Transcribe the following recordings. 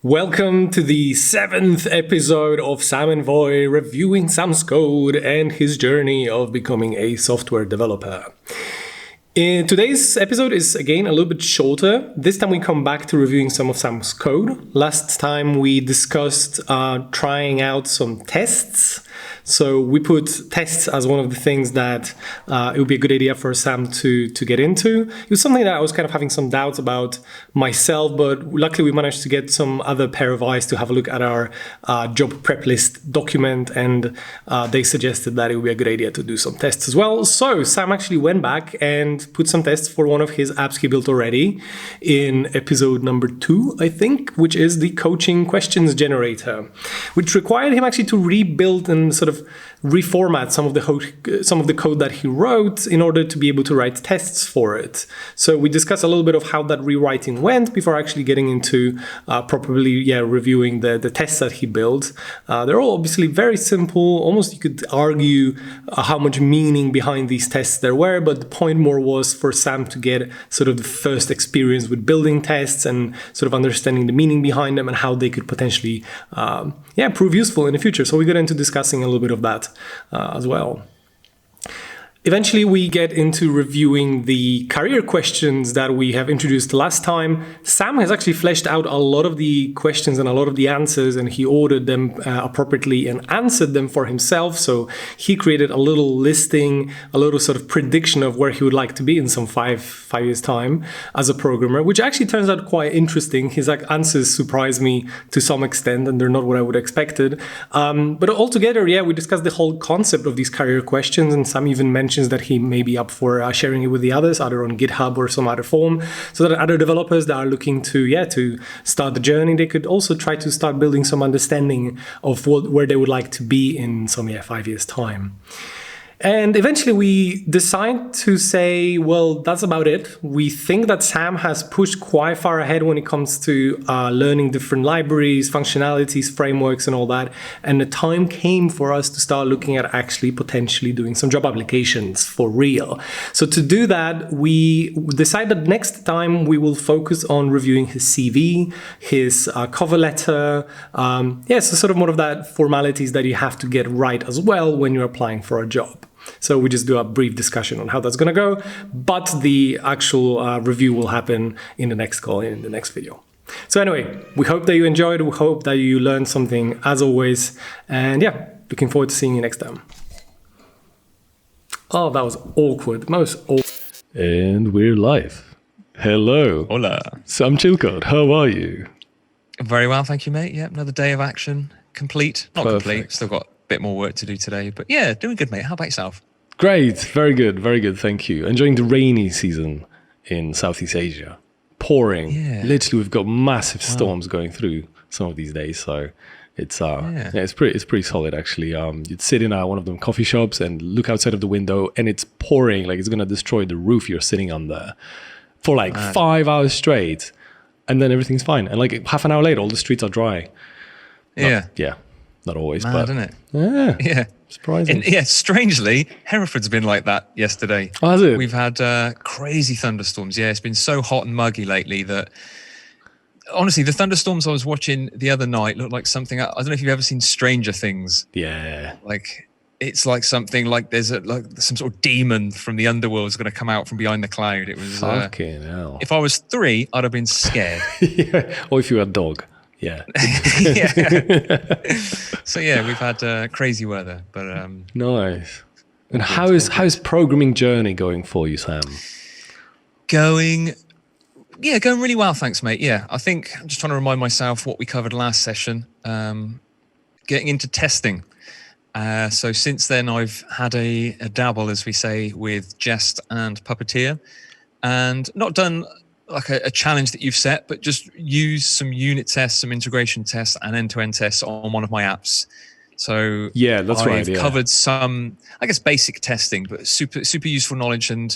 Welcome to the 7th episode of Sam and Voy reviewing Sam's code and his journey of becoming a software developer. Today's episode is again a little bit shorter. This time we come back to reviewing some of Sam's code. Last time we discussed trying out some tests. So we put tests as one of the things that it would be a good idea for Sam to get into. It was something that I was kind of having some doubts about myself, but luckily we managed to get some other pair of eyes to have a look at our job prep list document, and they suggested that it would be a good idea to do some tests as well. So Sam actually went back and put some tests for one of his apps he built already in episode number 2, I think, which is the coaching questions generator, which required him actually to rebuild and sort of reformat some of the code that he wrote in order to be able to write tests for it. So we discussed a little bit of how that rewriting went before actually getting into properly reviewing the tests that he built. They're all obviously very simple. Almost you could argue how much meaning behind these tests there were, but the point more was for Sam to get sort of the first experience with building tests and sort of understanding the meaning behind them and how they could potentially prove useful in the future. So we got into discussing a little bit of that as well. Eventually, we get into reviewing the career questions that we have introduced last time. Sam has actually fleshed out a lot of the questions and a lot of the answers, and he ordered them appropriately and answered them for himself. So he created a little listing, a little sort of prediction of where he would like to be in some five years' time as a programmer, which actually turns out quite interesting. His answers surprised me to some extent, and they're not what I would have expected. But altogether, we discussed the whole concept of these career questions, and Sam even mentioned that he may be up for sharing it with the others, either on GitHub or some other form, so that other developers that are looking to start the journey, they could also try to start building some understanding of where they would like to be in some 5 years' time. And eventually we decide to say, well, that's about it. We think that Sam has pushed quite far ahead when it comes to learning different libraries, functionalities, frameworks, and all that. And the time came for us to start looking at actually potentially doing some job applications for real. So to do that, we decided next time we will focus on reviewing his CV, his cover letter. So sort of more of that formalities that you have to get right as well when you're applying for a job. So we just do a brief discussion on how that's going to go, but the actual review will happen in the next call, in the next video. So anyway, we hope that you enjoyed. We hope that you learned something as always. And looking forward to seeing you next time. Oh, that was awkward. Most awkward. And we're live. Hello. Hola. Sam Chilcott, how are you? Very well, thank you, mate. Yeah, another day of action. Complete. Not Perfect. complete. Still got bit more work to do today, but doing good, mate. How about yourself? Great, very good, thank you. Enjoying the rainy season in Southeast Asia. Pouring. Literally, we've got massive storms going through some of these days, so it's it's pretty solid actually. You'd sit in one of them coffee shops and look outside of the window, and it's pouring like it's gonna destroy the roof you're sitting on there for 5 hours straight, and then everything's fine. And half an hour later, all the streets are dry. Not always, mad, but isn't it? Yeah. Surprising. Strangely, Hereford's been like that yesterday. Oh, has it? We've had crazy thunderstorms. Yeah, it's been so hot and muggy lately that honestly, the thunderstorms I was watching the other night looked like something. I don't know if you've ever seen Stranger Things. Yeah. It's like something like there's some sort of demon from the underworld is going to come out from behind the cloud. It was fucking hell. If I was 3, I'd have been scared. Or if you were a dog. Yeah. So we've had crazy weather, but nice. And how's programming journey going for you, Sam? Going really well, thanks, mate. I think I'm just trying to remind myself what we covered last session. Getting into testing. So since then, I've had a dabble, as we say, with Jest and Puppeteer, and not done like a challenge that you've set, but just use some unit tests, some integration tests, and end-to-end tests on one of my apps. So I've covered some, I guess, basic testing, but super useful knowledge. And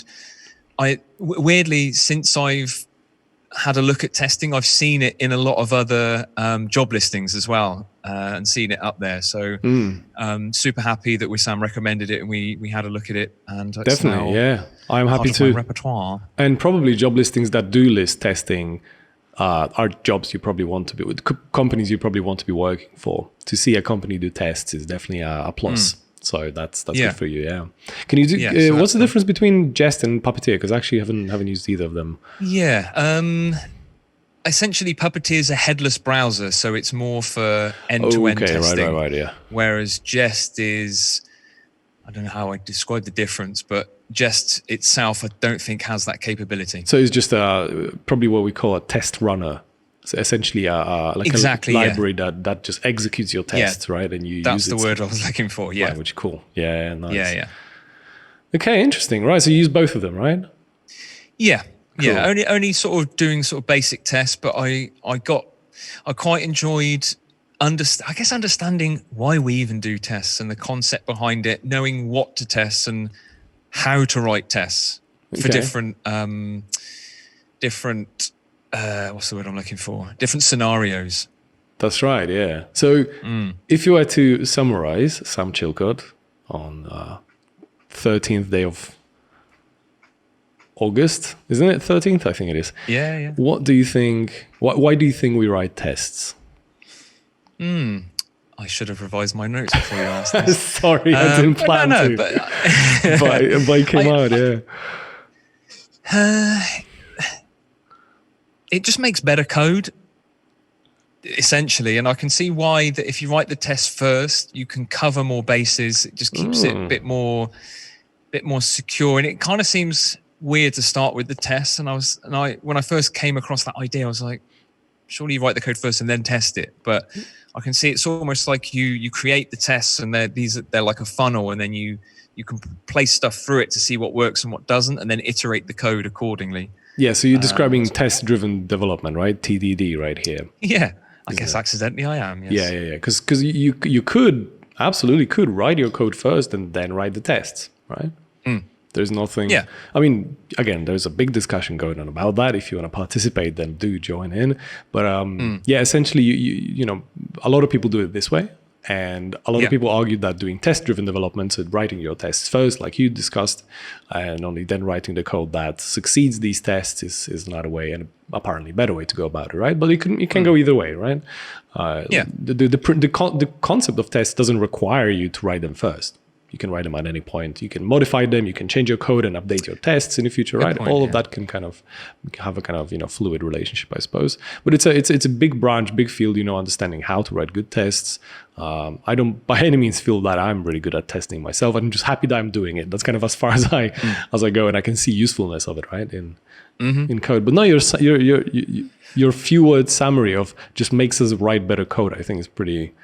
weirdly, since I've had a look at testing, I've seen it in a lot of other job listings as well, and seen it up there. So super happy that Wissam recommended it and we had a look at it. And definitely, I'm happy to. Repertoire. And probably job listings that do list testing are jobs you probably want to be with, companies you probably want to be working for. To see a company do tests is definitely a plus. So that's good for you. Yeah. Can you do? So what's the difference between Jest and Puppeteer? Because I actually haven't used either of them. Yeah. Essentially, Puppeteer is a headless browser, so it's more for end-to-end testing. Right. Yeah. Whereas Jest is, I don't know how I describe the difference, but Jest itself, I don't think has that capability. So it's just probably what we call a test runner. So essentially, a library that just executes your tests, right? And you that's use the word I was looking for. Yeah, right, which is cool. Yeah, nice. Yeah. Okay, interesting. Right, so you use both of them, right? Yeah, cool. Yeah. Only sort of doing sort of basic tests, but I quite enjoyed understanding why we even do tests and the concept behind it, knowing what to test and how to write tests for different what's the word I'm looking for? Different scenarios. That's right, yeah. So if you were to summarize Sam Chilcott on 13th day of August, isn't it 13th? I think it is. Yeah. What do you think, why do you think we write tests? I should have revised my notes before you asked this. Sorry, I didn't plan to. But it came out, yeah. It just makes better code, essentially. And I can see why that if you write the test first, you can cover more bases. It just keeps it a bit more secure. And it kind of seems weird to start with the test. And when I first came across that idea, I was like, surely you write the code first and then test it. But I can see it's almost like you create the tests and they're like a funnel, and then you can place stuff through it to see what works and what doesn't, and then iterate the code accordingly. Yeah, so you're describing test-driven development, right? TDD right here. Yeah, I guess accidentally I am, yes. Yeah. Because you absolutely could write your code first and then write the tests, right? There's nothing. Yeah. I mean, again, there's a big discussion going on about that. If you want to participate, then do join in. But yeah, essentially, you know, a lot of people do it this way. And a lot of people argue that doing test-driven development, so writing your tests first, like you discussed, and only then writing the code that succeeds these tests is another way, and apparently better way to go about it, right? But it can go either way, right? The concept of tests doesn't require you to write them first. You can write them at any point. You can modify them. You can change your code and update your tests in the future, right? All of that can kind of have a kind of, you know, fluid relationship, I suppose. But it's a big branch, big field, you know, understanding how to write good tests. I don't by any means feel that I'm really good at testing myself. I'm just happy that I'm doing it. That's kind of as far as I go, and I can see usefulness of it, right, in code. But no, your few-word summary of just makes us write better code, I think, is pretty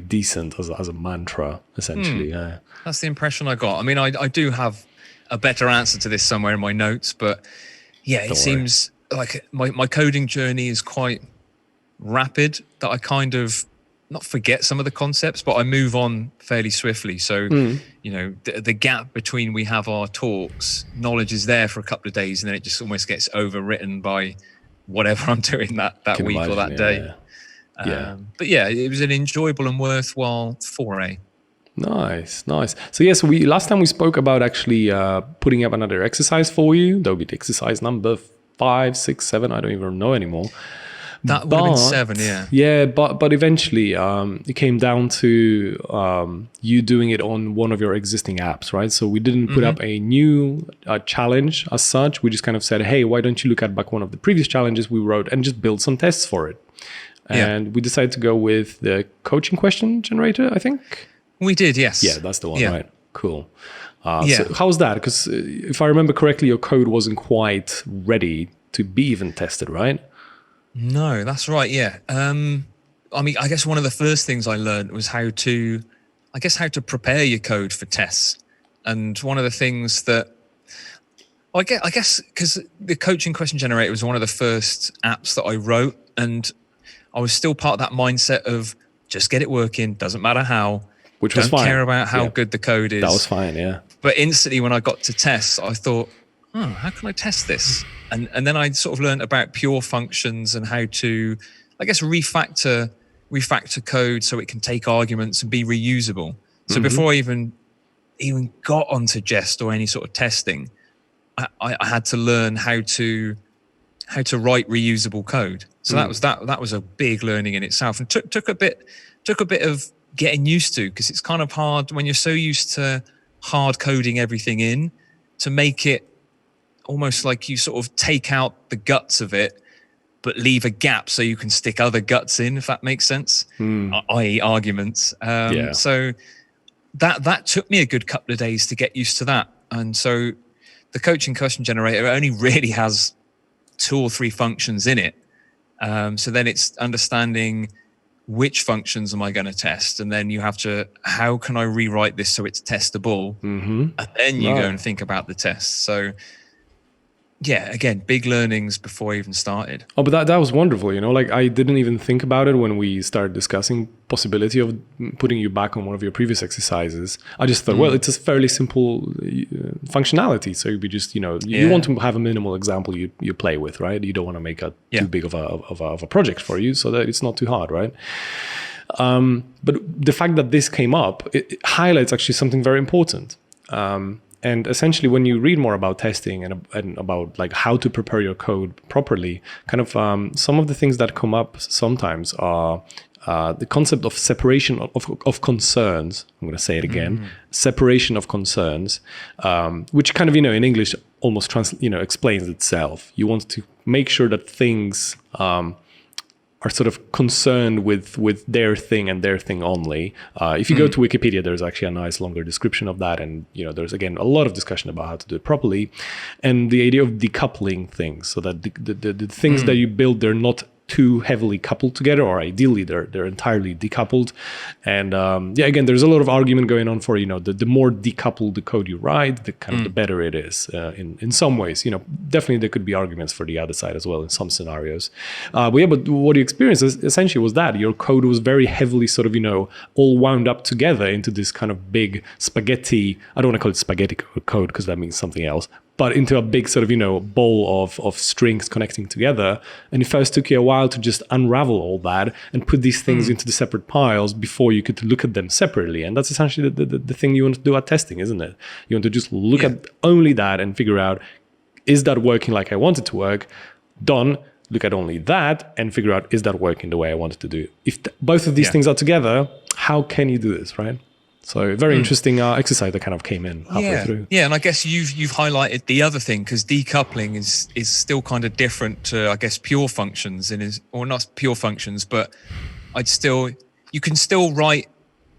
decent as a mantra, essentially. Yeah. That's the impression I got. I mean, I do have a better answer to this somewhere in my notes, but yeah, it seems like my coding journey is quite rapid, that I kind of not forget some of the concepts, but I move on fairly swiftly. So, you know, the gap between we have our talks, knowledge is there for a couple of days, and then it just almost gets overwritten by whatever I'm doing that week or that day. But yeah, it was an enjoyable and worthwhile foray. Nice. So yes, last time we spoke about actually putting up another exercise for you. That would be the exercise number 5, 6, 7. I don't even know anymore. That would have been 7, yeah. Yeah, but eventually it came down to you doing it on one of your existing apps, right? So we didn't put up a new challenge as such. We just kind of said, hey, why don't you look at back one of the previous challenges we wrote and just build some tests for it? And we decided to go with the coaching question generator, I think. We did, yes. Yeah, that's the one, right? Cool. So how was that? Because if I remember correctly, your code wasn't quite ready to be even tested, right? No, that's right, yeah. I mean, I guess one of the first things I learned was how to prepare your code for tests. And one of the things that, I guess, because the coaching question generator was one of the first apps that I wrote, and I was still part of that mindset of just get it working, doesn't matter how. Which was fine. Don't care about how good the code is. That was fine, yeah. But instantly when I got to tests, I thought, how can I test this? And then I sort of learned about pure functions and how to, I guess, refactor code so it can take arguments and be reusable. So before I even got onto Jest or any sort of testing, I had to learn how to how to write reusable code. So that was a big learning in itself, and took a bit of getting used to, because it's kind of hard when you're so used to hard coding everything in, to make it almost like you sort of take out the guts of it, but leave a gap so you can stick other guts in, if that makes sense, i.e. arguments. So that took me a good couple of days to get used to that. And so the coaching question generator only really has 2 or 3 functions in it. So then it's understanding which functions am I going to test? And then you have to, how can I rewrite this so it's testable? And then you go and think about the tests. So yeah, again, big learnings before I even started. Oh, but that was wonderful. Like I didn't even think about it when we started discussing possibility of putting you back on one of your previous exercises. I just thought, well, it's a fairly simple functionality. So you'd be just, you want to have a minimal example you play with, right? You don't want to make a too big of a project for you, so that it's not too hard, right? But the fact that this came up, it highlights actually something very important. And essentially, when you read more about testing and about like how to prepare your code properly, kind of some of the things that come up sometimes are the concept of separation of concerns. I'm going to say it again, separation of concerns, which kind of, in English almost explains itself. You want to make sure that things are sort of concerned with their thing and their thing only. If you go to Wikipedia, there's actually a nice longer description of that. And, there's, again, a lot of discussion about how to do it properly. And the idea of decoupling things, so that the things that you build, they're not too heavily coupled together, or ideally they're entirely decoupled. And again, there's a lot of argument going on for, the more decoupled the code you write, the kind of the better it is in some ways. Definitely there could be arguments for the other side as well in some scenarios. But what you experienced essentially was that your code was very heavily sort of, all wound up together into this kind of big spaghetti. I don't want to call it spaghetti code because that means something else, but into a big sort of, bowl of strings connecting together. And it first took you a while to just unravel all that and put these things into the separate piles before you could look at them separately. And that's essentially the thing you want to do at testing, isn't it? You want to just look at only that and figure out, is that working like I want it to work? Done. Look at only that and figure out, is that working the way I want it to do? If both of these things are together, how can you do this, right? So very interesting exercise that kind of came in halfway through. Yeah, and I guess you've highlighted the other thing, because decoupling is still kind of different to, I guess, pure functions, or not pure functions, but you can still write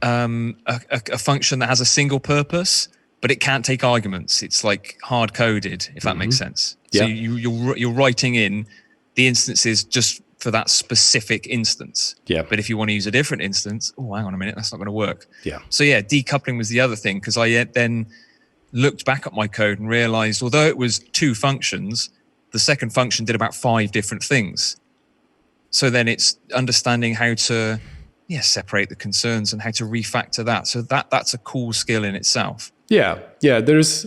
a function that has a single purpose, but it can't take arguments. It's like hard coded, if that makes sense. So you're writing in the instances just for that specific instance. Yeah. But if you want to use a different instance, hang on a minute, that's not going to work. Yeah. So decoupling was the other thing, because I then looked back at my code and realized, although it was 2 functions, the second function did about 5 different things. So then it's understanding how to separate the concerns and how to refactor that. So that's a cool skill in itself. Yeah. There's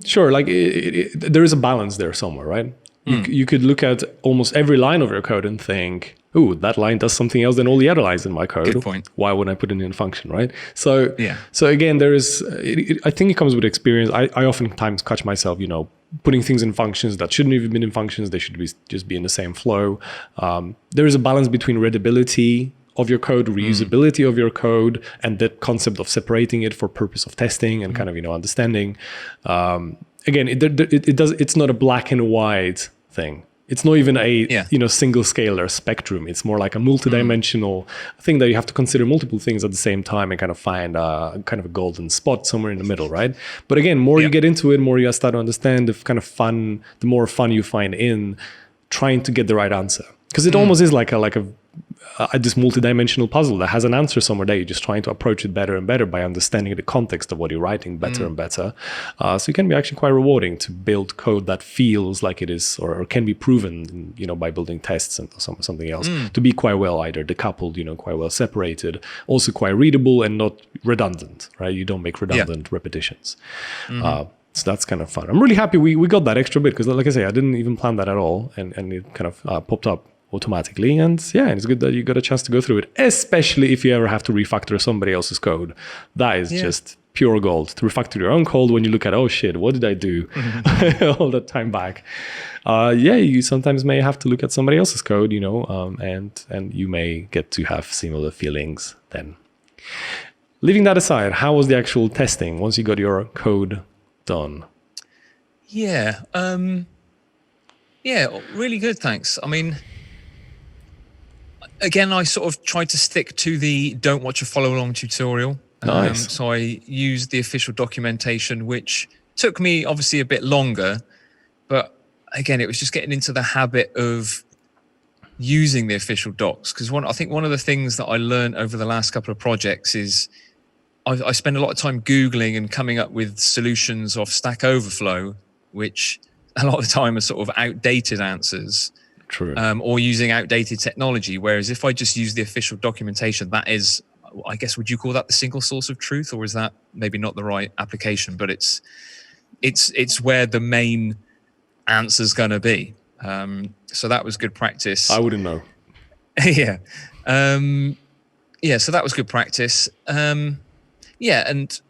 sure, like there is a balance there somewhere, right? You could look at almost every line of your code and think, ooh, that line does something else than all the other lines in my code. Good point. Why wouldn't I put it in a function, right? So again, there is, I think it comes with experience. I oftentimes catch myself, putting things in functions that shouldn't even be in functions. They should just be in the same flow. There is a balance between readability of your code, reusability of your code, and the concept of separating it for purpose of testing and kind of, understanding. Again, it's not a black and white thing. It's not even a single scalar spectrum. It's more like a multidimensional thing that you have to consider multiple things at the same time and kind of find kind of a golden spot somewhere in the middle, right? But again, more you get into it, more you start to understand the more fun you find in trying to get the right answer. Because it almost is like this multidimensional puzzle that has an answer somewhere there. You're just trying to approach it better and better by understanding the context of what you're writing better and better. So it can be actually quite rewarding to build code that feels like it is, or can be proven, by building tests and something else to be quite well either decoupled, quite well separated, also quite readable and not redundant, right? You don't make redundant repetitions. So that's kind of fun. I'm really happy we got that extra bit, because like I say, I didn't even plan that at all, and it kind of popped up automatically. And it's good that you got a chance to go through it, especially if you ever have to refactor somebody else's code. That is just pure gold. To refactor your own code, when you look at, oh shit, what did I do all that time back? You sometimes may have to look at somebody else's code, and you may get to have similar feelings then. Leaving that aside, how was the actual testing once you got your code done? Yeah, really good, thanks. I mean, again, I sort of tried to stick to the don't watch a follow-along tutorial. Nice. So I used the official documentation, which took me obviously a bit longer, but again, it was just getting into the habit of using the official docs. Because I think one of the things that I learned over the last couple of projects is I spend a lot of time Googling and coming up with solutions of Stack Overflow, which a lot of the time are sort of outdated answers. True. Or using outdated technology. Whereas if I just use the official documentation, that is, I guess, would you call that the single source of truth, or is that maybe not the right application? But it's where the main answer's going to be. So that was good practice. I wouldn't know. Yeah. So that was good practice. And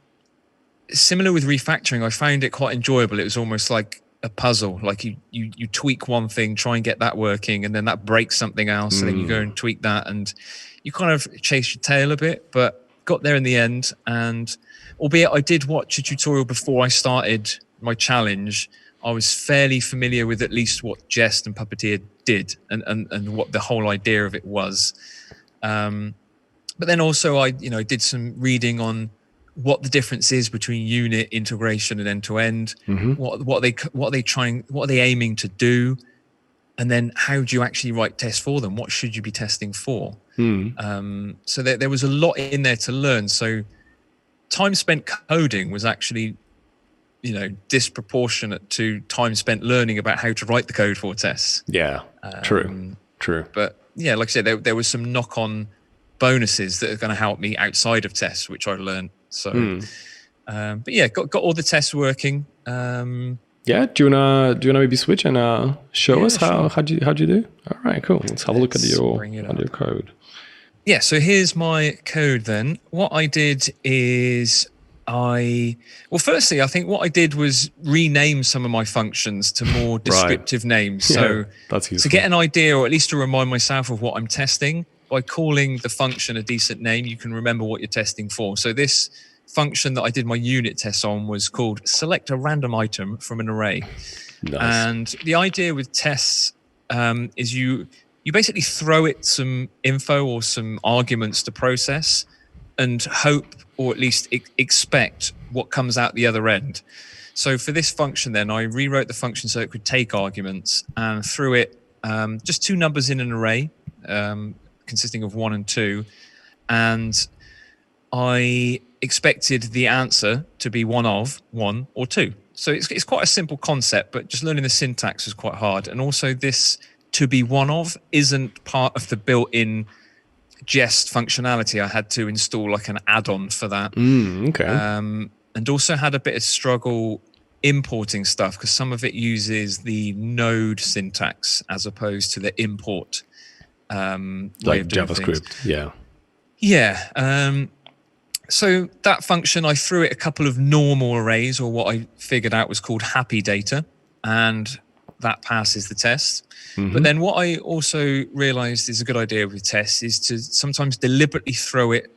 similar with refactoring, I found it quite enjoyable. It was almost like a puzzle. Like you tweak one thing, try and get that working, and then that breaks something else, and then you go and tweak that, and you kind of chase your tail a bit, but got there in the end. And albeit I did watch a tutorial before I started my challenge, I was fairly familiar with at least what Jest and Puppeteer did and what the whole idea of it was. But then also I did some reading on what the difference is between unit, integration, and end-to-end. What are they aiming to do, and then how do you actually write tests for them? What should you be testing for? So there was a lot in there to learn. So time spent coding was actually, disproportionate to time spent learning about how to write the code for tests. Yeah, true. But yeah, like I said, there was some knock-on bonuses that are going to help me outside of tests, which I learned. So, but yeah, got all the tests working. Yeah, do you wanna maybe switch and show us how'd you do? All right, cool. Let's have a look at your code. Yeah, so here's my code then. What I did is firstly, I think what I did was rename some of my functions to more descriptive names. So that's useful. To get an idea, or at least to remind myself of what I'm testing, by calling the function a decent name, you can remember what you're testing for. So this function that I did my unit tests on was called select a random item from an array. Nice. And the idea with tests is you basically throw it some info or some arguments to process and hope, or at least expect, what comes out the other end. So for this function then, I rewrote the function so it could take arguments and threw it just two numbers in an array consisting of 1 and 2, and I expected the answer to be one of 1 or 2. So it's quite a simple concept, but just learning the syntax was quite hard. And also this to be one of isn't part of the built-in Jest functionality. I had to install like an add-on for that. Okay. And also had a bit of struggle importing stuff because some of it uses the node syntax as opposed to the import way of doing JavaScript. Things. Yeah. So that function, I threw it a couple of normal arrays, or what I figured out was called happy data, and that passes the test. But then what I also realized is a good idea with tests is to sometimes deliberately throw it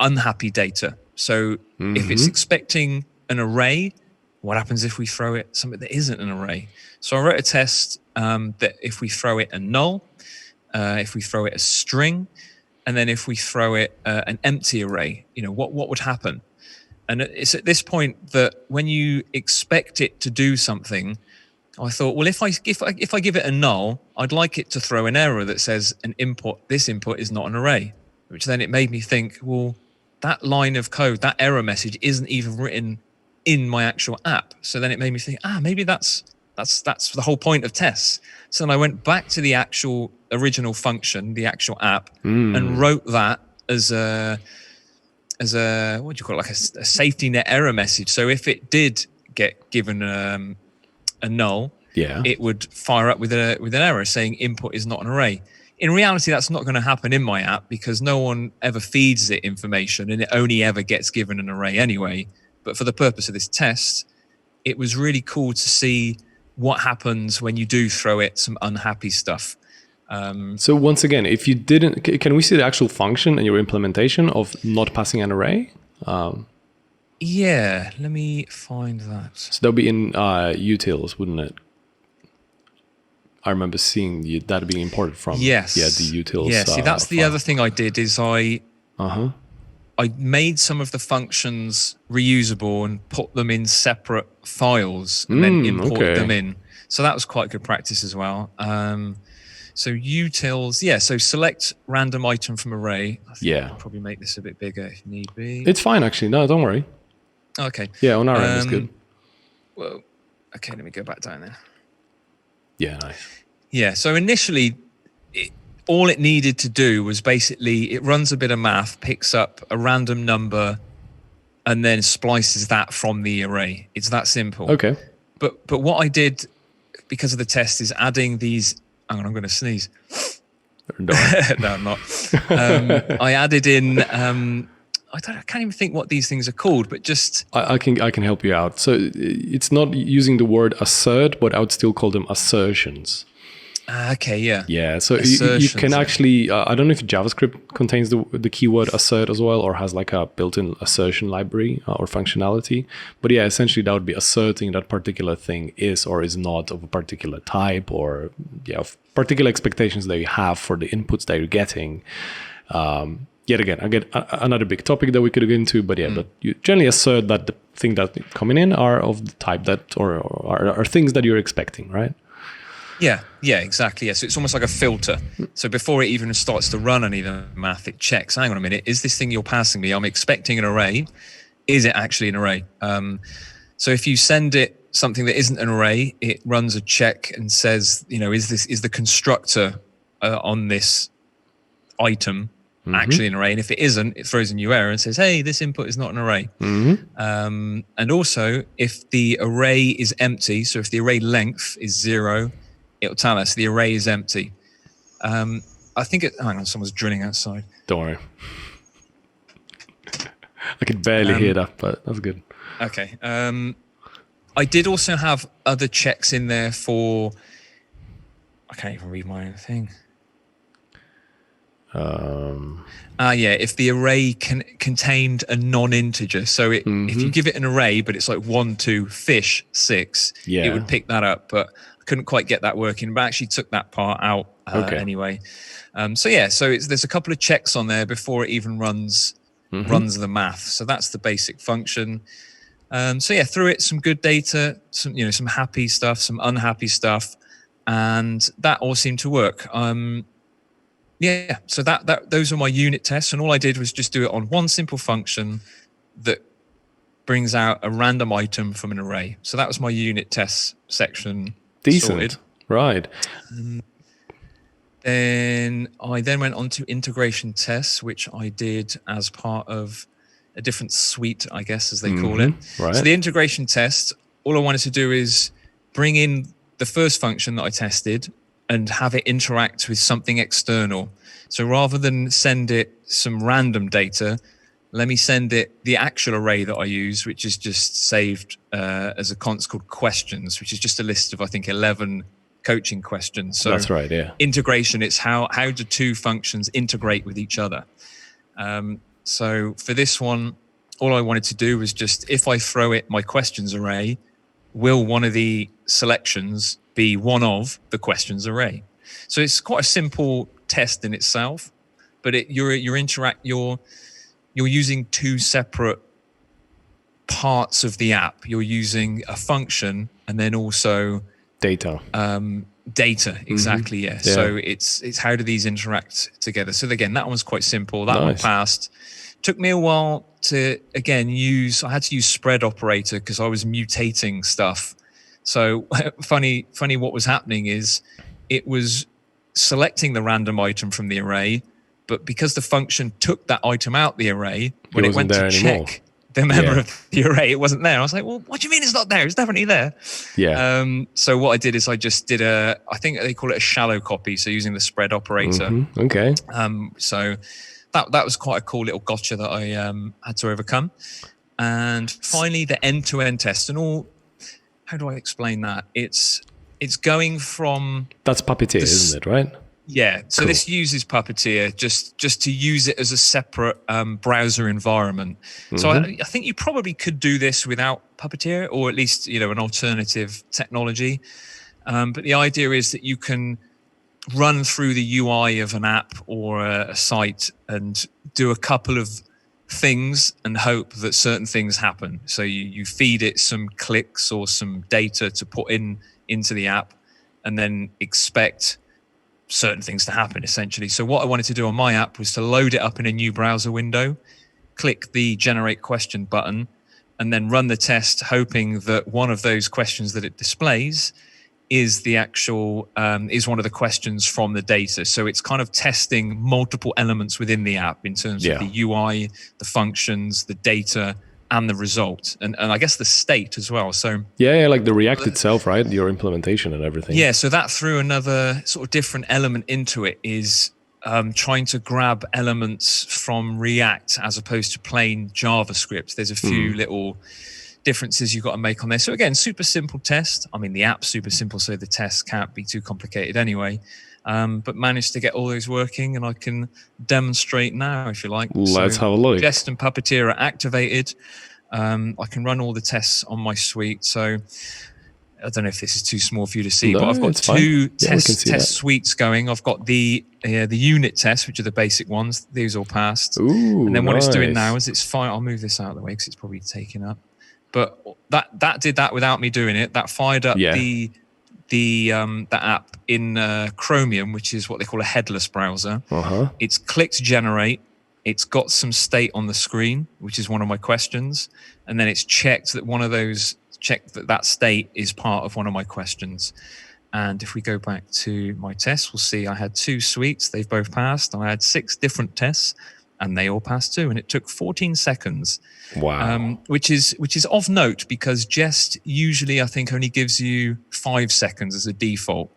unhappy data. So if it's expecting an array, what happens if we throw it something that isn't an array? So I wrote a test that if we throw it a null, if we throw it a string, and then if we throw it an empty array, what would happen? And it's at this point that when you expect it to do something, I thought, well, if I give it a null, I'd like it to throw an error that says this input is not an array, which then it made me think, well, that line of code, that error message isn't even written in my actual app. So then it made me think, maybe that's the whole point of tests. So then I went back to the actual original function, the actual app, and wrote that as a what do you call it, like a safety net error message. So if it did get given a null, it would fire up with an error saying input is not an array. In reality, that's not going to happen in my app because no one ever feeds it information and it only ever gets given an array anyway. But for the purpose of this test, it was really cool to see what happens when you do throw it some unhappy stuff. So once again, if you didn't, can we see the actual function and your implementation of not passing an array? Yeah, let me find that. So that'll be in utils, wouldn't it? I remember seeing that being imported from the utils. Yeah, see, that's the other thing I did is I made some of the functions reusable and put them in separate files and then imported them in. So that was quite good practice as well. So utils, so select random item from array. I think I'll probably make this a bit bigger if need be. It's fine, actually. No, don't worry. Okay. Yeah, on our end, it's good. Well, okay, let me go back down then. Yeah, nice. Yeah, so initially, all it needed to do was basically, it runs a bit of math, picks up a random number, and then splices that from the array. It's that simple. Okay. But what I did, because of the test, is adding these... Hang on, I'm going to sneeze. No, I'm not. I added in... I can't even think what these things are called, but just... I can help you out. So it's not using the word assert, but I would still call them assertions. Okay, yeah. Yeah, so you can actually... I don't know if JavaScript contains the keyword assert as well, or has like a built-in assertion library or functionality. But yeah, essentially that would be asserting that particular thing is or is not of a particular type, or of particular expectations that you have for the inputs that you're getting. Yet again, another big topic that we could get into, but but you generally assert that the thing that coming in are of the type that, or are things that you're expecting, right? Yeah, exactly. Yeah, so it's almost like a filter. So before it even starts to run any of the math, it checks, hang on a minute, is this thing you're passing me, I'm expecting an array, is it actually an array? So if you send it something that isn't an array, it runs a check and says, is the constructor on this item actually an array? And if it isn't, it throws a new error and says, hey, this input is not an array. And also, if the array is empty, so if the array length is 0, it'll tell us the array is empty. I think hang on, someone's drilling outside. Don't worry. I could barely hear that, but that's good. Okay. I did also have other checks in there for... I can't even read my own thing. If the array contained a non-integer, so if you give it an array but it's like 1, 2 fish 6, it would pick that up, but I couldn't quite get that working, but I actually took that part out anyway. So there's a couple of checks on there before it even runs the math. So that's the basic function. Through it some good data, some happy stuff, some unhappy stuff, and that all seemed to work. So those are my unit tests, and all I did was just do it on one simple function that brings out a random item from an array. So that was my unit test section. Decent, sorted. Right. Then I went on to integration tests, which I did as part of a different suite, I guess, as they call it. Right. So the integration test, all I wanted to do is bring in the first function that I tested and have it interact with something external. So rather than send it some random data, let me send it the actual array that I use, which is just saved as a const called questions, which is just a list of, I think, 11 coaching questions. So that's right, yeah. Integration, it's how do two functions integrate with each other? So for this one, all I wanted to do was just, if I throw it my questions array, will one of the selections be one of the questions array? So it's quite a simple test in itself, but you're using two separate parts of the app. You're using a function and then also data. Data, exactly. Yeah. So it's how do these interact together? So again, that one's quite simple. That one passed. Took me a while to I had to use spread operator because I was mutating stuff. So funny what was happening is it was selecting the random item from the array, but because the function took that item out the array, when it went to check the member of the array, it wasn't there. I was like, well, what do you mean it's not there? It's definitely there. Yeah. So what I did is I just did I think they call it a shallow copy. So using the spread operator. Okay. So that was quite a cool little gotcha that I had to overcome. And finally, the end-to-end test. And all, how do I explain that? It's going from... That's Puppeteer, isn't it, right? Yeah. So Cool. this uses Puppeteer just to use it as a separate browser environment. So I think you probably could do this without Puppeteer, or at least, you know, an alternative technology. But the idea is that you can run through the UI of an app or a site and do a couple of things and hope that certain things happen. So you feed it some clicks or some data to put into the app, and then expect certain things to happen, essentially. So what I wanted to do on my app was to load it up in a new browser window, click the generate question button, and then run the test, hoping that one of those questions that it displays is the actual is one of the questions from the data. So it's kind of testing multiple elements within the app in terms of the UI, the functions, the data, and the result, and I guess the state as well. So like the React itself, right? Your implementation and everything. Yeah, so that threw another sort of different element into it, is trying to grab elements from React as opposed to plain JavaScript. There's a few little differences you've got to make on there. So again, super simple test. I mean, the app's super simple, so the test can't be too complicated anyway. But managed to get all those working, and I can demonstrate now, if you like. Let's have a look. Jest and Puppeteer are activated. I can run all the tests on my suite. So I don't know if this is too small for you to see, but I've got two test suites going. I've got the unit tests, which are the basic ones. These all passed. Ooh, and then what it's doing now is it's fine. I'll move this out of the way because it's probably taken up. But that did that without me doing it. That fired up the app in Chromium, which is what they call a headless browser. It's clicked generate. It's got some state on the screen, which is one of my questions, and then it's checked that that state is part of one of my questions. And if we go back to my tests, we'll see I had two suites. They've both passed. I had 6 different tests, and they all passed too. And it took 14 seconds. Wow. Which is of note, because Jest usually, I think, only gives you 5 seconds as a default.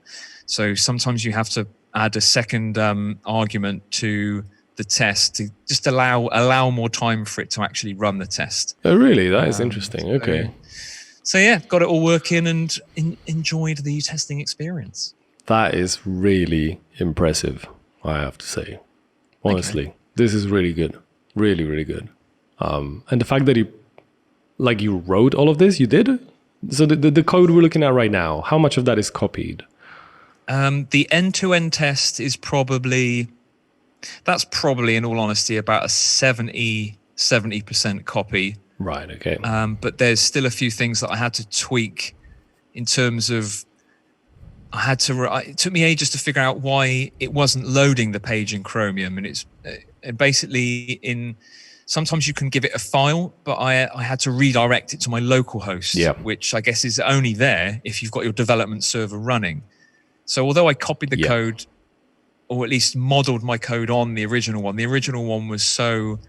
So sometimes you have to add a second argument to the test to just allow more time for it to actually run the test. Oh, really? That is interesting. Okay. So yeah, got it all working and enjoyed the testing experience. That is really impressive, I have to say. Honestly, this is really good. Really, really good. And the fact that you wrote all of this, you did? So the code we're looking at right now, how much of that is copied? The end-to-end test is probably in all honesty about a 70% copy. Right, okay. But there's still a few things that I had to tweak in terms of it took me ages to figure out why it wasn't loading the page in Chromium. And it's basically sometimes you can give it a file, but I had to redirect it to my local host, which I guess is only there if you've got your development server running. So although I copied the code, or at least modeled my code on the original one was so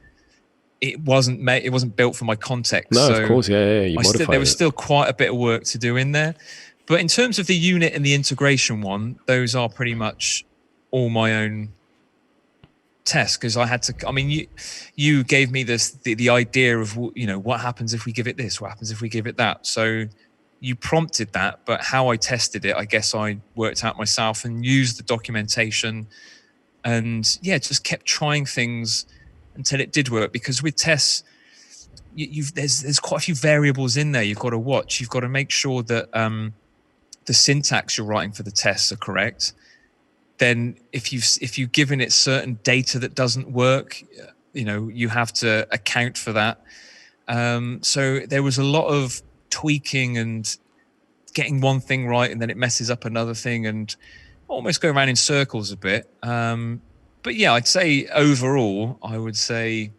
it wasn't built for my context. No, so of course, you modified there was still quite a bit of work to do in there. But in terms of the unit and the integration one, those are pretty much all my own tests, because I had to. I mean, you gave me the idea of, you know, what happens if we give it this, what happens if we give it that. So you prompted that, but how I tested it, I guess I worked out myself and used the documentation, and just kept trying things until it did work. Because with tests, there's quite a few variables in there you've got to watch. You've got to make sure that the syntax you're writing for the tests are correct. Then if you've given it certain data that doesn't work, you have to account for that. So there was a lot of tweaking and getting one thing right, and then it messes up another thing, and almost go around in circles a bit. But yeah, I'd say overall, I would say,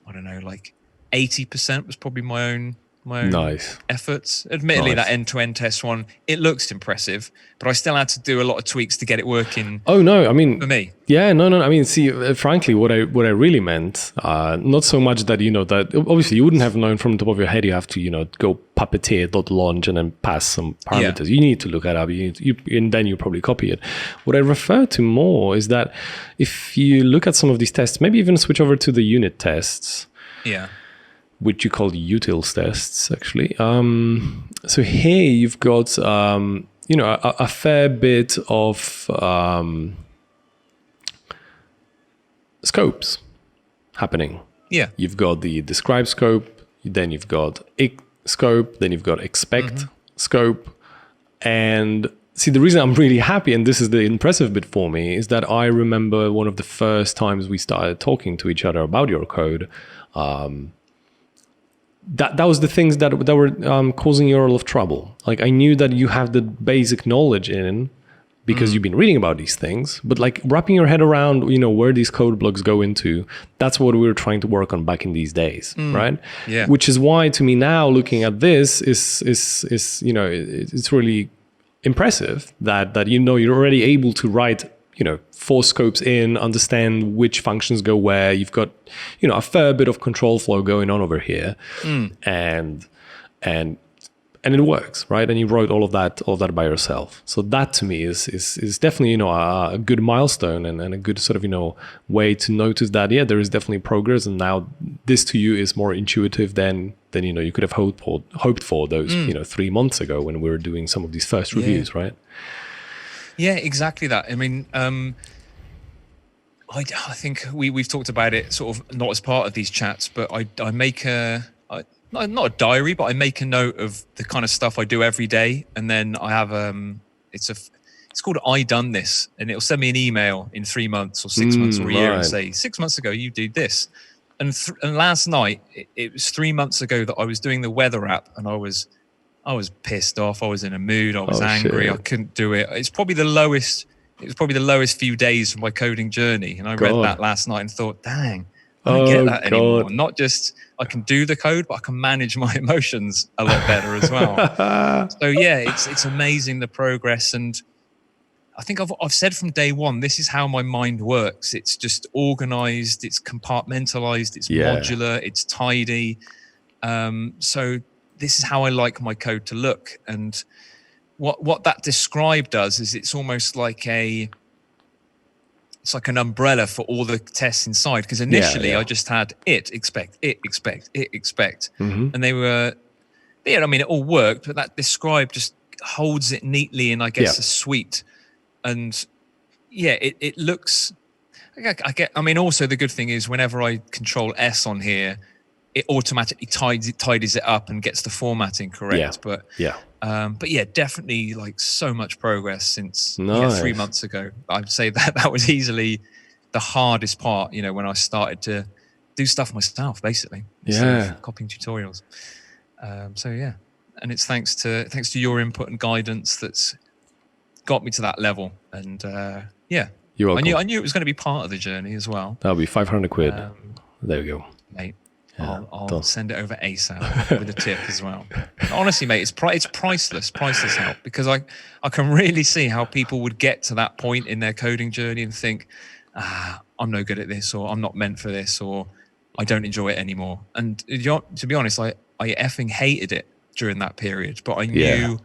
I don't know, like 80% was probably my own nice efforts. Admittedly, that end-to-end test one, it looks impressive, but I still had to do a lot of tweaks to get it working. Oh no, I mean, for me. Yeah, no. I mean, see, frankly, what I really meant, not so much that, that obviously you wouldn't have known from the top of your head. You have to, go puppeteer.launch and then pass some parameters. You need to look it up, and then you probably copy it. What I refer to more is that if you look at some of these tests, maybe even switch over to the unit tests. Yeah. which you call utils tests, actually. So here you've got, a fair bit of scopes happening. Yeah. You've got the describe scope, then you've got scope, then you've got expect scope. And see, the reason I'm really happy, and this is the impressive bit for me, is that I remember one of the first times we started talking to each other about your code. That was the things that were causing you a lot of trouble. Like, I knew that you have the basic knowledge in because you've been reading about these things, but like wrapping your head around, where these code blocks go into, that's what we were trying to work on back in these days, right? Yeah. Which is why, to me now, looking at this is it's really impressive that you're already able to write 4 scopes in, understand which functions go where. You've got a fair bit of control flow going on over here, and it works, right? And you wrote all of that by yourself. So that to me is definitely a good milestone and a good sort of way to notice that there is definitely progress, and now this to you is more intuitive than you could have hoped for those 3 months ago when we were doing some of these first reviews, right? Yeah, exactly that. I mean, I think we've talked about it sort of not as part of these chats, but I make not a diary, but I make a note of the kind of stuff I do every day, and then I have it's called I done this, and it'll send me an email in 3 months or 6 months or a year and say 6 months ago you did this, and last night it was 3 months ago that I was doing the weather app, and I was pissed off. I was in a mood. I was angry. Shit. I couldn't do it. It was probably the lowest few days of my coding journey. And I read that last night and thought, dang, I don't get that anymore. Not just I can do the code, but I can manage my emotions a lot better as well. So yeah, it's amazing the progress. And I think I've said from day one, this is how my mind works. It's just organized. It's compartmentalized. It's modular. It's tidy. So this is how I like my code to look. And what that describe does is it's almost like an umbrella for all the tests inside. Because initially I just had expect. And they were, it all worked, but that describe just holds it neatly in, I guess, a suite. And it looks, also the good thing is whenever I control S on here, it automatically tidies it up and gets the formatting correct. But definitely like so much progress since 3 months ago. I'd say that was easily the hardest part, when I started to do stuff myself, basically. So copying tutorials. And it's thanks to your input and guidance that's got me to that level. And You're welcome. I knew it was going to be part of the journey as well. That'll be 500 quid. There we go. Mate. I'll send it over ASAP with a tip as well. Honestly, mate, it's priceless help, because I can really see how people would get to that point in their coding journey and think, I'm no good at this, or I'm not meant for this, or I don't enjoy it anymore. And to be honest, I effing hated it during that period, but I knew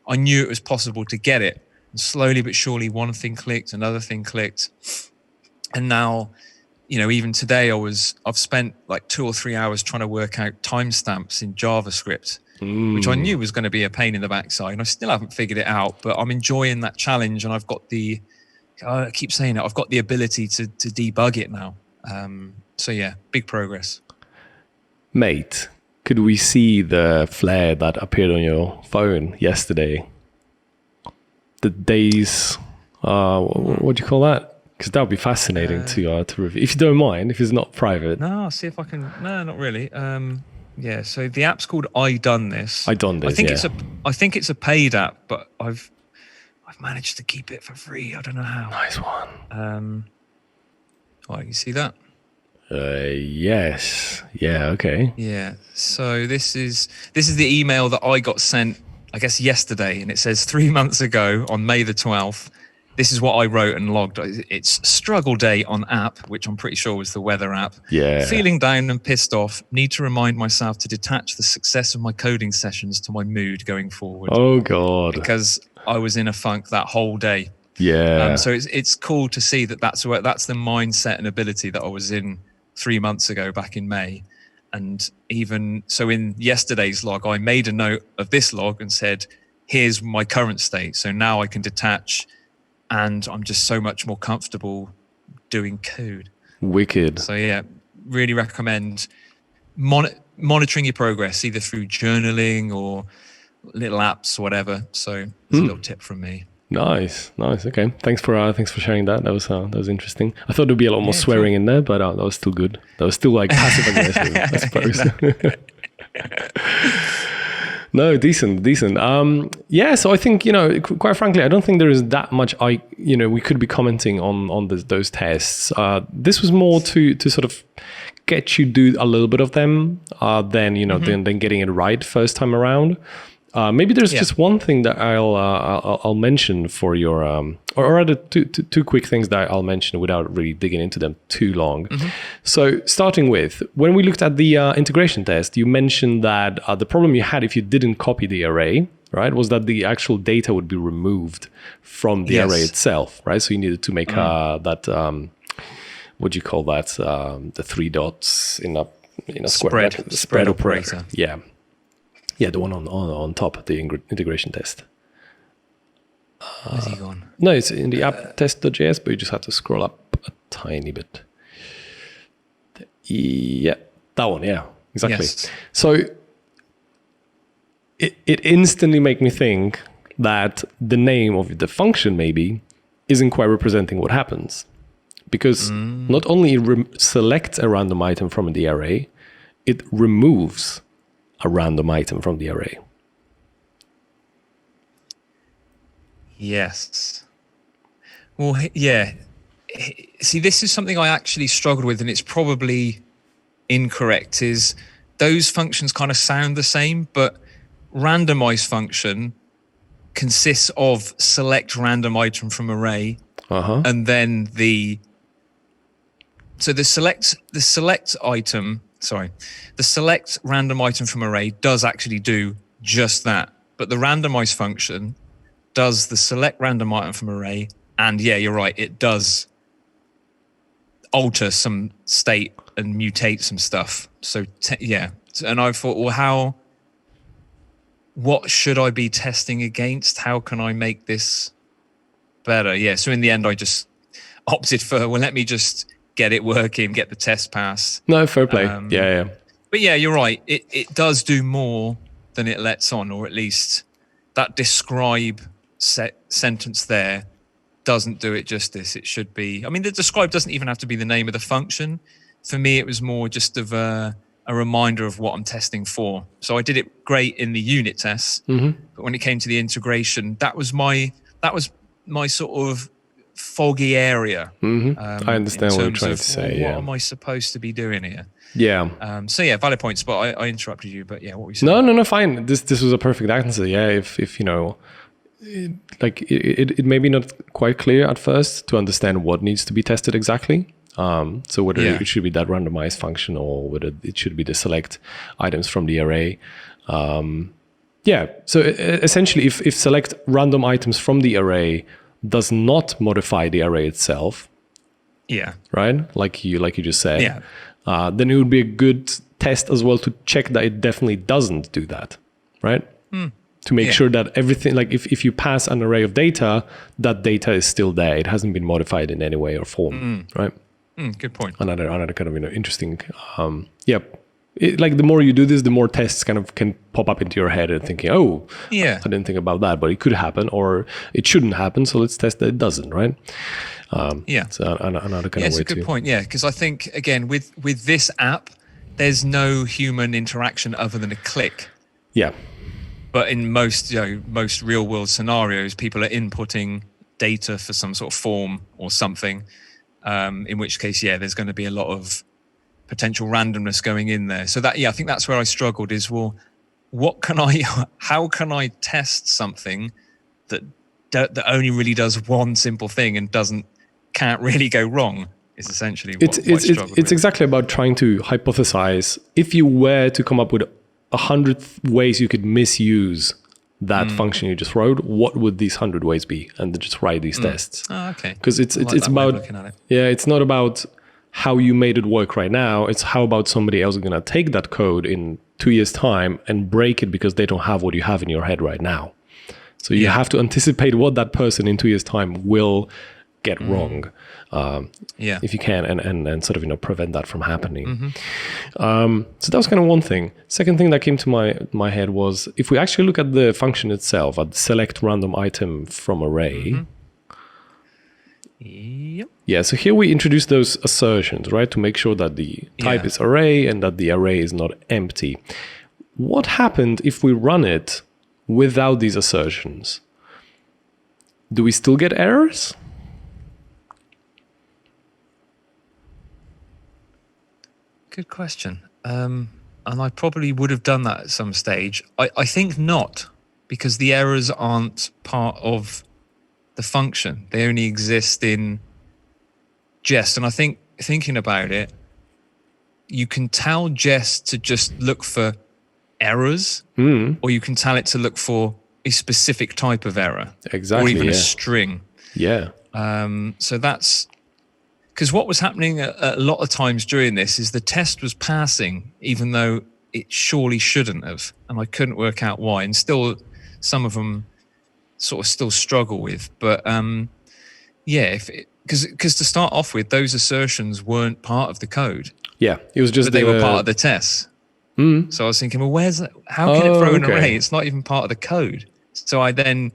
it was possible to get it. And slowly but surely, one thing clicked, another thing clicked, and now, even today I've spent like 2 or 3 hours trying to work out timestamps in JavaScript, which I knew was going to be a pain in the backside. And I still haven't figured it out, but I'm enjoying that challenge. And I've got I keep saying it, I've got the ability to debug it now. Big progress. Mate, could we see the flare that appeared on your phone yesterday? The days, what do you call that? Because that would be fascinating to review. If you don't mind, if it's not private. No, I'll see if I can. No, not really. So the app's called I Done This. I think it's a paid app, but I've managed to keep it for free. I don't know how. Nice one. You see that? Yes. Yeah. Okay. Yeah. So this is the email that I got sent, I guess, yesterday, and it says 3 months ago on May the 12th. This is what I wrote and logged. It's struggle day on app, which I'm pretty sure was the weather app. Yeah. Feeling down and pissed off. Need to remind myself to detach the success of my coding sessions to my mood going forward. Oh God. Because I was in a funk that whole day. Yeah. So it's cool to see that's the mindset and ability that I was in 3 months ago back in May. And even so, in yesterday's log, I made a note of this log and said, here's my current state. So now I can detach, and I'm just so much more comfortable doing code. Wicked. So yeah, really recommend monitoring your progress, either through journaling or little apps or whatever. So it's a little tip from me. Nice. Okay, thanks for sharing that. That was interesting. I thought there'd be a lot more swearing in there, but that was still good. That was still like passive aggressive, I suppose. No, decent. Yeah, so I think, quite frankly, I don't think there is that much we could be commenting on those tests. This was more to sort of get you do a little bit of them, than getting it right first time around. Maybe there's just one thing that I'll mention for your, or rather two quick things that I'll mention without really digging into them too long. So starting with, when we looked at the integration test, you mentioned that the problem you had if you didn't copy the array, right, was that the actual data would be removed from the array itself, right? So you needed to make that, what do you call that? The three dots in a square. Spread operator. Yeah, the one on top of the integration test. Where's he gone? No, it's in the app test.js, but you just have to scroll up a tiny bit. Yeah, that one, yeah, exactly. Yes. So it instantly made me think that the name of the function maybe isn't quite representing what happens. Because not only it selects a random item from the array, it removes a random item from the array. Yes. Well, yeah. See, this is something I actually struggled with, and it's probably incorrect, is those functions kind of sound the same, but randomize function consists of select random item from array, and then the select random item from array does actually do just that. But the randomize function does the select random item from array, and yeah, you're right, it does alter some state and mutate some stuff. So and I thought, well, what should I be testing against? How can I make this better? Yeah, so in the end, I just opted for, well, let me just get it working, get the test passed. No, fair play. Yeah. But yeah, you're right. It does do more than it lets on, or at least that describe sentence there doesn't do it justice. It should be, I mean, the describe doesn't even have to be the name of the function. For me, it was more just of a reminder of what I'm testing for. So I did it great in the unit tests, but when it came to the integration, that was my sort of foggy area. I understand what you're trying to say. What am I supposed to be doing here? Yeah. So yeah, valid points. But I interrupted you. But yeah, what were you saying? No, fine. This was a perfect answer. Yeah, if you know, like it may be not quite clear at first to understand what needs to be tested exactly. So whether it should be that randomized function or whether it should be the select items from the array. So essentially, if select random items from the array does not modify the array itself, right? Like you just said, then it would be a good test as well to check that it definitely doesn't do that, right? To make sure that everything, like if you pass an array of data, that data is still there. It hasn't been modified in any way or form, right? Good point. Another kind of interesting. Like the more you do this, the more tests kind of can pop up into your head and thinking, oh, I didn't think about that, but it could happen or it shouldn't happen. So let's test that it doesn't, right? So another kind of way it's a good point. Yeah, because I think again with this app, there's no human interaction other than a click. Yeah. But in most real world scenarios, people are inputting data for some sort of form or something. In which case, there's going to be a lot of potential randomness going in there. So that, I think that's where I struggled is, well, how can I test something that only really does one simple thing and can't really go wrong is essentially what I struggled with. It's exactly about trying to hypothesize if you were to come up with 100 ways you could misuse that function you just wrote, what would these 100 ways be? And then just write these tests. Oh, okay. Because it's about looking at it. Yeah, it's not about how you made it work right now. It's how about somebody else going to take that code in 2 years' time and break it because they don't have what you have in your head right now. So you have to anticipate what that person in 2 years' time will get wrong, if you can, and sort of prevent that from happening. So that was kind of one thing. Second thing that came to my head was if we actually look at the function itself, at select random item from array. Yep. Yeah, so here we introduce those assertions, right, to make sure that the type is array and that the array is not empty. What happened if we run it without these assertions? Do we still get errors? Good question. And I probably would have done that at some stage. I think not, because the errors aren't part of the function. They only exist in Jest. And I think thinking about it, you can tell Jest to just look for errors, or you can tell it to look for a specific type of error. Exactly. Or even a string. Yeah. So that's because what was happening a lot of times during this is the test was passing, even though it surely shouldn't have. And I couldn't work out why. And still, some of them sort of still struggle with. But because to start off with, those assertions weren't part of the code. Yeah, it was just but they were part of the test. So I was thinking, well, how can it throw an array? It's not even part of the code. So I then,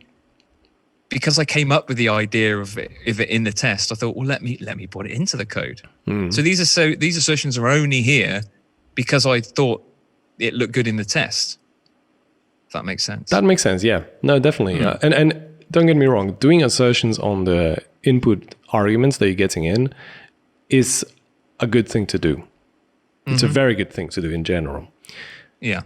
because I came up with the idea of it in the test, I thought, well, let me put it into the code. So these assertions are only here because I thought it looked good in the test. If that makes sense. That makes sense. Yeah. No, definitely. And don't get me wrong, doing assertions on the input arguments that you're getting in is a good thing to do. It's a very good thing to do in general. Yeah.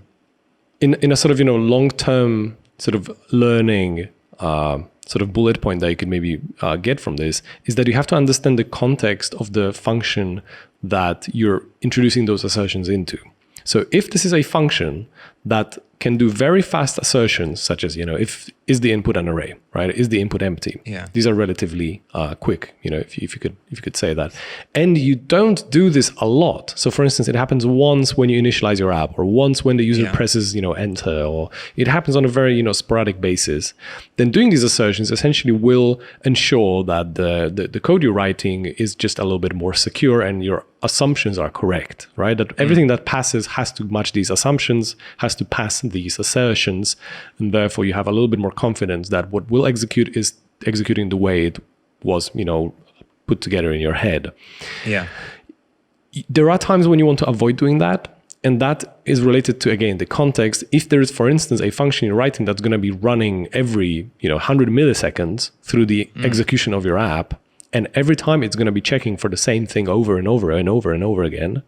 In a sort of long-term sort of learning sort of bullet point that you could maybe get from this is that you have to understand the context of the function that you're introducing those assertions into. So if this is a function that can do very fast assertions, such as, is the input an array, right? Is the input empty? Yeah. These are relatively quick, if you could say that. And you don't do this a lot. So for instance, it happens once when you initialize your app, or once when the user presses, enter, or it happens on a very, sporadic basis. Then doing these assertions essentially will ensure that the code you're writing is just a little bit more secure and your assumptions are correct, right? That everything that passes has to match these assumptions, has to pass these assertions, and therefore you have a little bit more confidence that what will execute is executing the way it was, put together in your head. Yeah. There are times when you want to avoid doing that, and that is related to, again, the context. If there is, for instance, a function you're writing that's going to be running every 100 milliseconds through the execution of your app, and every time it's going to be checking for the same thing over and over and over and over again,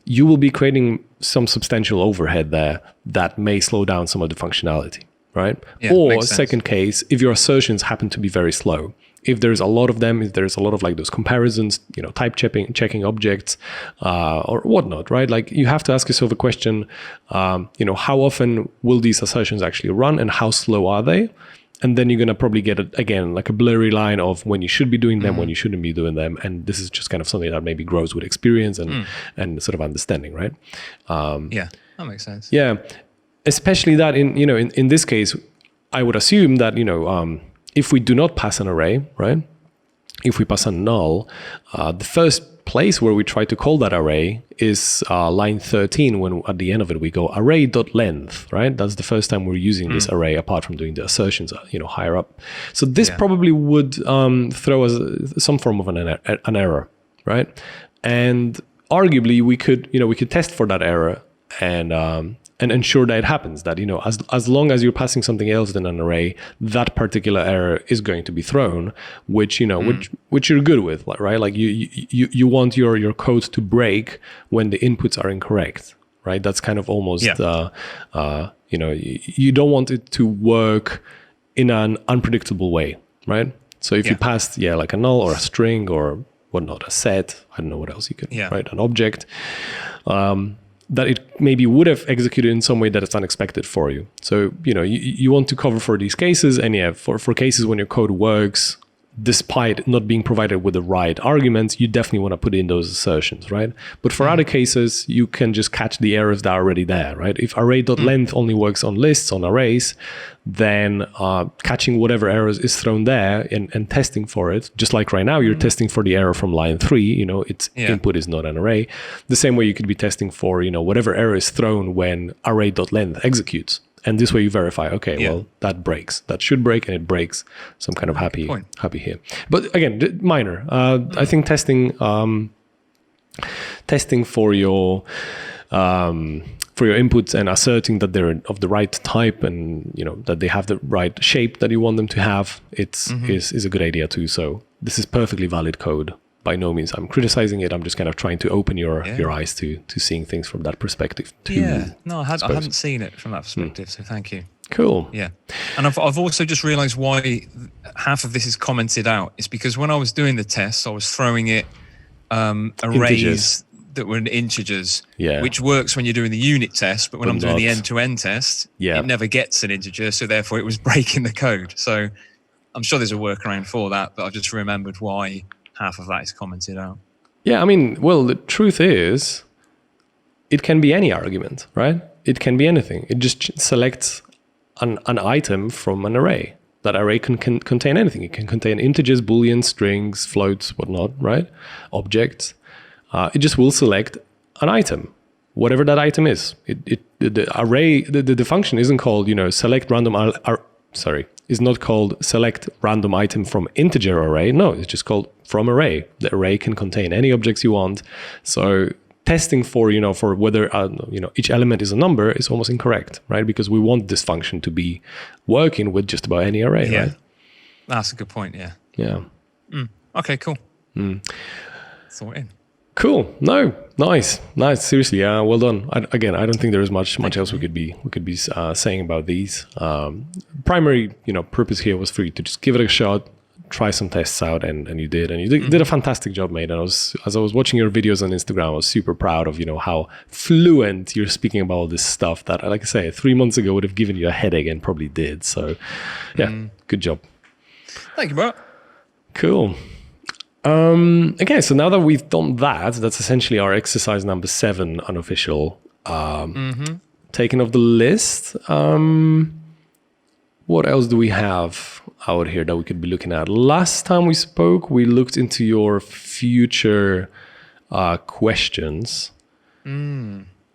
you will be creating some substantial overhead there that may slow down some of the functionality, right? Yeah, or second case, if your assertions happen to be very slow, if there's a lot of them, if there's a lot of like those comparisons, type checking objects or whatnot, right? Like you have to ask yourself a question, how often will these assertions actually run and how slow are they? And then you're going to probably get, again, like a blurry line of when you should be doing them, when you shouldn't be doing them. And this is just kind of something that maybe grows with experience and sort of understanding, right? Yeah, that makes sense. Yeah, especially that in this case, I would assume that, if we do not pass an array, right? If we pass a null, the first place where we try to call that array is line 13, when at the end of it we go array.length, right? That's the first time we're using this array apart from doing the assertions, higher up. So this probably would throw us some form of an error, right? And arguably we could test for that error and ensure that it happens, that, as long as you're passing something else than an array, that particular error is going to be thrown, which you're good with, right? Like you want your code to break when the inputs are incorrect, right? That's kind of almost, you don't want it to work in an unpredictable way, right? So if you passed, like a null or a string or whatnot, a set, I don't know what else you could, right? An object, that it maybe would have executed in some way that it's unexpected for you. So, you want to cover for these cases, and for cases when your code works despite not being provided with the right arguments, you definitely want to put in those assertions, right? But for other cases, you can just catch the errors that are already there, right? If array.length only works on lists, on arrays, then catching whatever errors is thrown there and testing for it, just like right now, you're testing for the error from line 3, its input is not an array. The same way you could be testing for, whatever error is thrown when array.length executes. And this way you verify, okay, well, that breaks. That should break, and it breaks. So I'm kind of happy here. But again, minor. I think testing for your inputs and asserting that they're of the right type and that they have the right shape that you want them to have, is a good idea too. So this is perfectly valid code. By no means I'm criticizing it. I'm just kind of trying to open your eyes to seeing things from that perspective too. Yeah, no, I hadn't seen it from that perspective, so thank you. Cool. Yeah, and I've also just realized why half of this is commented out. It's because when I was doing the tests, I was throwing it arrays that were in integers, which works when you're doing the unit test, but when I'm doing the end-to-end test, it never gets an integer, so therefore it was breaking the code. So I'm sure there's a workaround for that, but I've just remembered why half of that is commented out. Yeah, I mean, well, the truth is, it can be any argument, right? It can be anything. It just selects an item from an array. That array can contain anything. It can contain integers, booleans, strings, floats, whatnot, right? Objects. It just will select an item, whatever that item is. The array, the function isn't called, select random. Is not called select random item from integer array. No, it's just called from array. The array can contain any objects you want. So testing for whether each element is a number is almost incorrect, right? Because we want this function to be working with just about any array, right? That's a good point. Yeah. Okay, cool. Throw it in. Cool. No, nice. Seriously, well done. I don't think there is much else we could be saying about these. Primary, purpose here was for you to just give it a shot, try some tests out, and you did, did a fantastic job, mate. And as I was watching your videos on Instagram, I was super proud of how fluent you're speaking about all this stuff that, like I say, 3 months ago would have given you a headache and probably did. So, good job. Thank you, bro. Cool. Okay, so now that we've done that's essentially our exercise number 7 unofficial taken off the list. What else do we have out here that we could be looking at? Last time we spoke, we looked into your future questions. I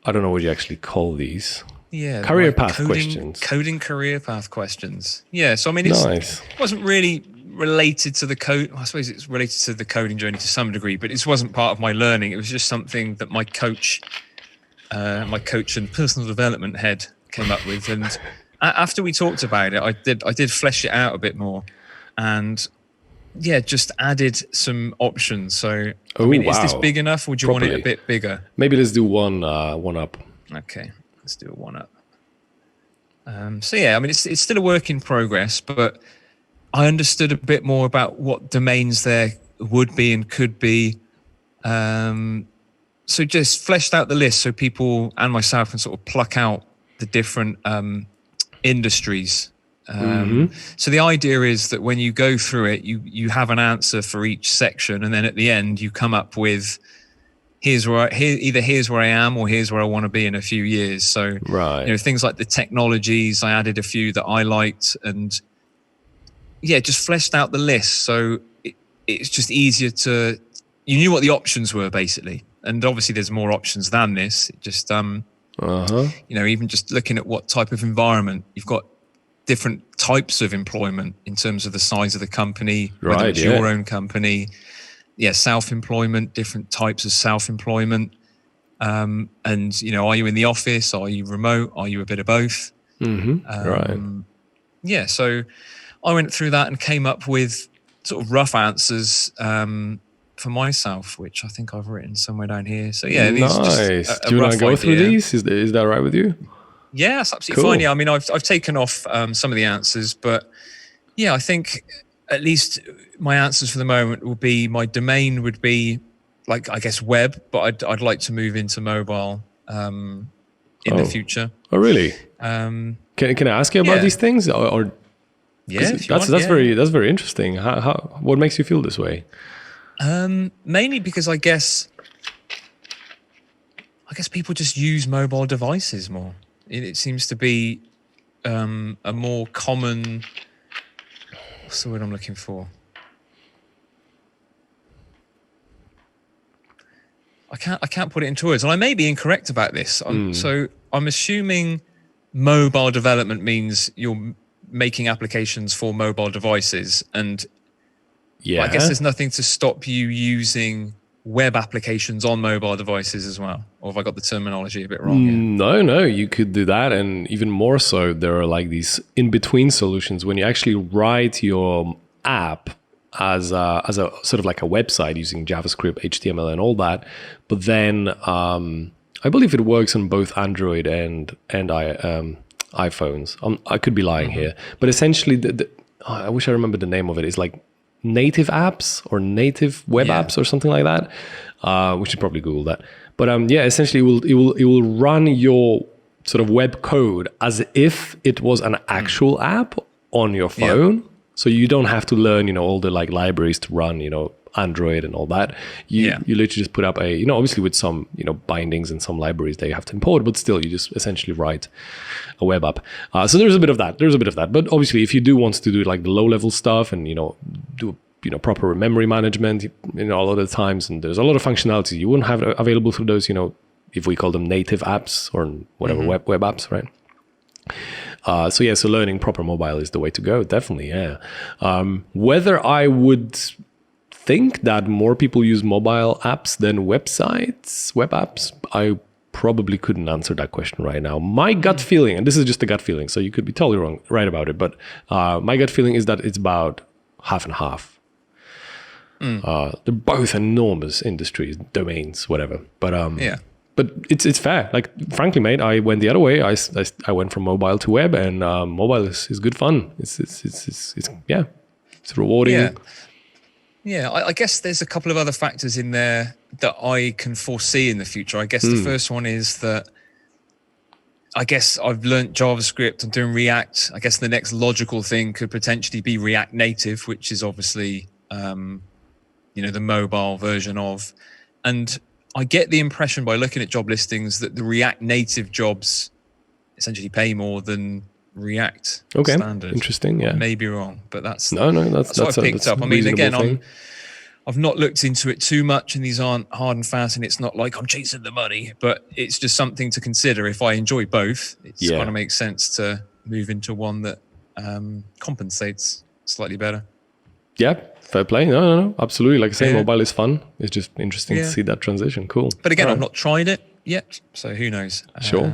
don't know what you actually call these. Yeah, career path questions. Coding career path questions. Yeah, so I mean, it wasn't really related to the code. I suppose it's related to the coding journey to some degree, but it wasn't part of my learning. It was just something that my coach and personal development head came up with. And after we talked about it, I did flesh it out a bit more, and just added some options. So is this big enough, or do you want it a bit bigger? Maybe let's do one up. Okay, let's do a one up. It's still a work in progress, but I understood a bit more about what domains there would be and could be. So just fleshed out the list so people and myself can sort of pluck out the different industries. So the idea is that when you go through it, you have an answer for each section, and then at the end you come up with here's where I am or here's where I want to be in a few years. So things like the technologies, I added a few that I liked, and just fleshed out the list. So it's just easier you knew what the options were basically. And obviously there's more options than this. It just, even just looking at what type of environment, you've got different types of employment in terms of the size of the company, whether it's your own company. Self-employment, different types of self-employment. And, are you in the office? Are you remote? Are you a bit of both? So I went through that and came up with sort of rough answers for myself, which I think I've written somewhere down here. So nice. Do you want to go through these? Is that right with you? Yeah, that's absolutely fine. Yeah, I mean, I've taken off some of the answers, but I think at least my answers for the moment will be, my domain would be like, I guess, web, but I'd like to move into mobile in the future. Oh, really? Can I ask you about these things, or Yeah, that's very interesting. What makes you feel this way? Mainly because I guess people just use mobile devices more. It seems to be a more common. What's the word I'm looking for? I can't put it into words, and I may be incorrect about this. So I'm assuming mobile development means you're making applications for mobile devices, and I guess there's nothing to stop you using web applications on mobile devices as well. Or have I got the terminology a bit wrong here? No, you could do that, and even more so, there are like these in-between solutions when you actually write your app as a sort of like a website using JavaScript, HTML, and all that. But then I believe it works on both Android and iPhones. I could be lying here, but essentially, I wish I remember the name of it. It's like native apps or native web apps or something like that. We should probably Google that. But essentially, it will run your sort of web code as if it was an actual app on your phone. Yeah. So you don't have to learn, all the like libraries to run, Android and all that. You literally just put up obviously with some, bindings and some libraries that you have to import, but still you just essentially write a web app. So there's a bit of that. But obviously if you do want to do like the low level stuff and, do, proper memory management, a lot of the times, and there's a lot of functionality you wouldn't have available through those, if we call them native apps or whatever, web apps, right? So learning proper mobile is the way to go, definitely, yeah. Whether I would think that more people use mobile apps than web apps, I probably couldn't answer that question right now. My gut feeling, and this is just a gut feeling, so you could be totally right about it, but my gut feeling is that it's about half and half. They're both enormous industries, domains, whatever. But But it's fair. Like, frankly, mate, I went the other way. I went from mobile to web, and mobile is good fun. It's rewarding. Yeah. I guess there's a couple of other factors in there that I can foresee in the future. I guess the first one is that I guess I've learned JavaScript. I'm doing React. I guess the next logical thing could potentially be React Native, which is obviously the mobile version of. And I get the impression by looking at job listings that the React Native jobs essentially pay more than React standard. Interesting. Yeah, I may be wrong, but that's what I've picked up. I mean, again, I've not looked into it too much, and these aren't hard and fast, and it's not like I'm chasing the money, but it's just something to consider. If I enjoy both, it's kind of makes sense to move into one that compensates slightly better. Yeah, fair play. No, absolutely. Like I say, mobile is fun. It's just interesting to see that transition. Cool. But again, I've not tried it yet, so who knows? Sure.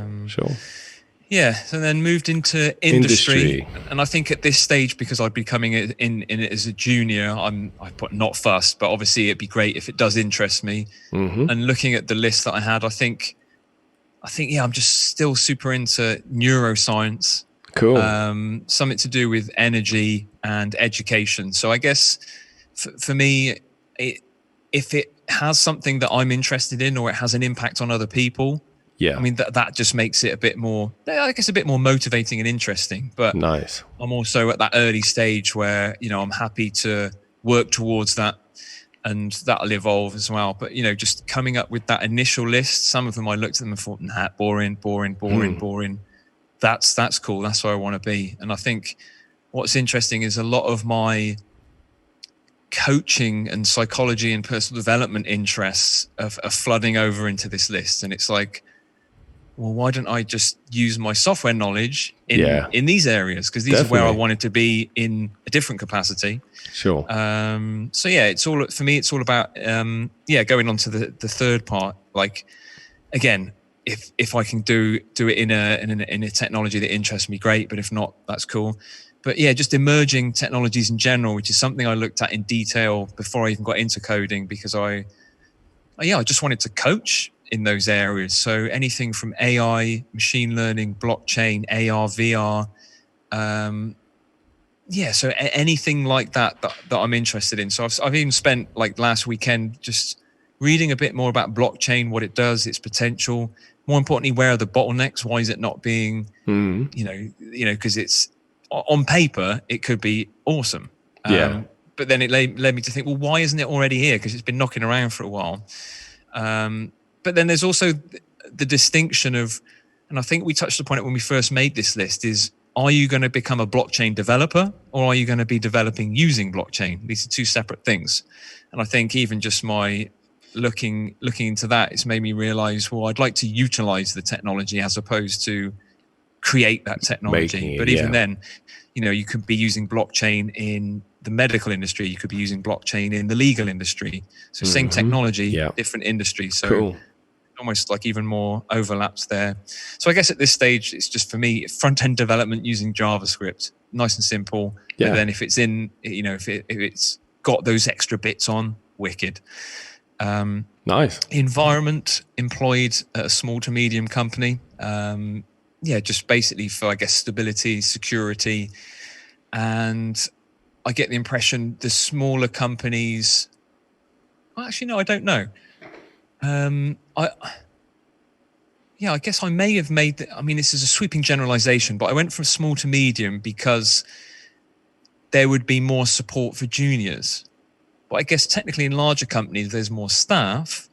Yeah, so then moved into industry. And I think at this stage, because I'd be coming in it as a junior, I put not fussed, but obviously it'd be great if it does interest me. And looking at the list that I had, I think I'm just still super into neuroscience. Cool. Something to do with energy and education. So I guess for me, if it has something that I'm interested in or it has an impact on other people, I mean, that just makes it a bit more, I guess, a bit more motivating and interesting. But nice. I'm also at that early stage where, I'm happy to work towards that, and that'll evolve as well. But, just coming up with that initial list, some of them I looked at them and thought, nah, boring. That's cool. That's where I want to be. And I think what's interesting is a lot of my coaching and psychology and personal development interests are flooding over into this list. And it's like, well, why don't I just use my software knowledge in these areas? Because these are where I wanted to be in a different capacity. Sure. So it's all, for me, it's all about, going on to the third part. Like, again, if I can do it in a technology that interests me, great. But if not, that's cool. But just emerging technologies in general, which is something I looked at in detail before I even got into coding, because I just wanted to coach in those areas. So anything from AI, machine learning, blockchain, AR, VR, so anything like that I'm interested in. So I've even spent like last weekend just reading a bit more about blockchain, what it does, its potential. More importantly, where are the bottlenecks? Why is it not being, because it's on paper, it could be awesome. But then it led me to think, well, why isn't it already here? Because it's been knocking around for a while. But then there's also the distinction of, and I think we touched upon it when we first made this list, is are you going to become a blockchain developer or are you going to be developing using blockchain? These are two separate things. And I think even just my looking into that, it's made me realize, well, I'd like to utilize the technology as opposed to create that technology. But even then, you could be using blockchain in the medical industry. You could be using blockchain in the legal industry. So same technology, different industry. So almost like even more overlaps there. So I guess at this stage, it's just for me, front-end development using JavaScript, nice and simple. But then if it's in, if it's got those extra bits on, wicked. Nice. Environment, employed at a small to medium company. Just basically for, I guess, stability, security. And I get the impression the smaller companies, well, actually, no, I don't know. I guess I may have made, this is a sweeping generalization, but I went from small to medium because there would be more support for juniors. But I guess technically in larger companies, there's more staff.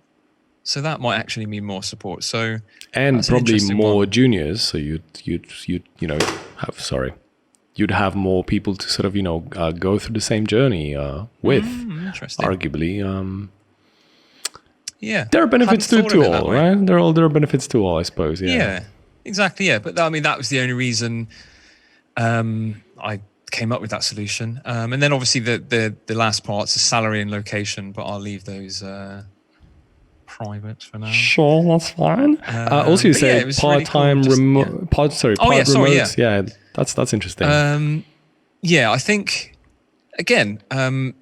So that might actually mean more support. So, and probably more juniors. So you'd have more people to sort of, go through the same journey with, arguably. There are benefits to all, right? There are benefits to all, I suppose. Yeah, exactly. Yeah, but that was the only reason I came up with that solution. And then obviously the last part's the salary and location, but I'll leave those private for now. Sure, that's fine. Also, you said part-time remote. Remote. Yeah, that's interesting. I think again, I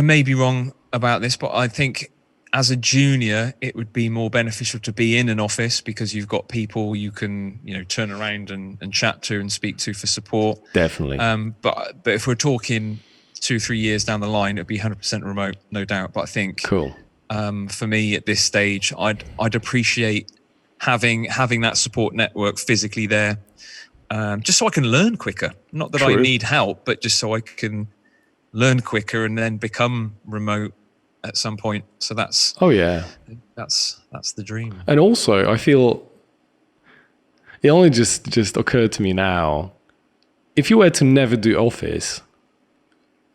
may be wrong about this, but I think as a junior, it would be more beneficial to be in an office because you've got people you can, turn around and chat to and speak to for support. Definitely. But if we're talking 2-3 years down the line, it'd be 100% remote, no doubt. But I think for me at this stage, I'd appreciate having that support network physically there, just so I can learn quicker. Not that I need help, but just so I can learn quicker and then become remote at some point. So that's that's the dream. And also I feel it only just occurred to me now, if you were to never do office,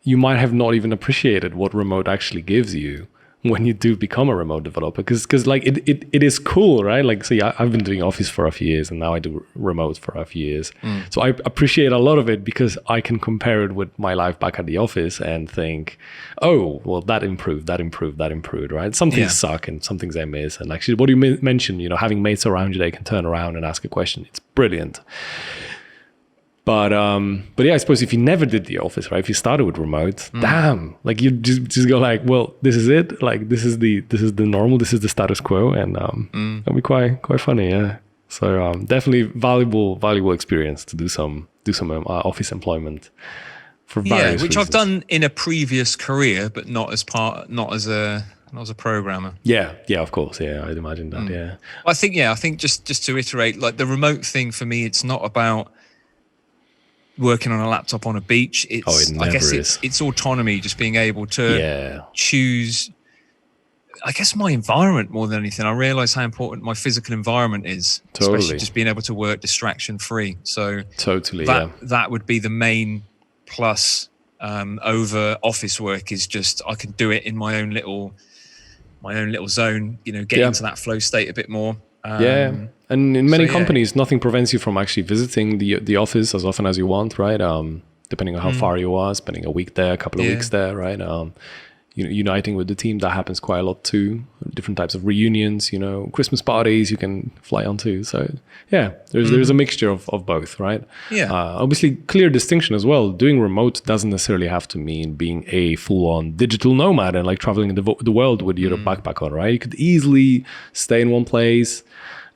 you might have not even appreciated what remote actually gives you when you do become a remote developer, because like it is cool, right? Like, so yeah, I've been doing office for a few years and now I do remote for a few years. So I appreciate a lot of it because I can compare it with my life back at the office and think, oh, well, that improved, right? Some things suck and some things I miss. And actually what you mentioned, having mates around you, they can turn around and ask a question. It's brilliant. But yeah, I suppose if you never did the office, right? If you started with remote, damn, like you just go like, well, this is it. Like this is the normal. This is the status quo, and that'd be quite funny, yeah. So definitely valuable experience to do some office employment for various which reasons. I've done in a previous career, but not as a programmer. Yeah, of course, yeah, I'd imagine that. Yeah, I think just to iterate, like the remote thing for me, it's not about working on a laptop on a beach. It's autonomy, just being able to choose, I guess, my environment more than anything. I realize how important my physical environment is, especially just being able to work distraction free. So that would be the main plus over office work, is just I can do it in my own little zone, get into that flow state a bit more. And in many companies, nothing prevents you from actually visiting the office as often as you want, right? Depending on how far you are, spending a week there, a couple of weeks there, right? Uniting with the team, that happens quite a lot too. Different types of reunions, Christmas parties you can fly onto. So yeah, there's a mixture of both, right? Yeah. Obviously, clear distinction as well. Doing remote doesn't necessarily have to mean being a full-on digital nomad and like traveling the world with your backpack on, right? You could easily stay in one place,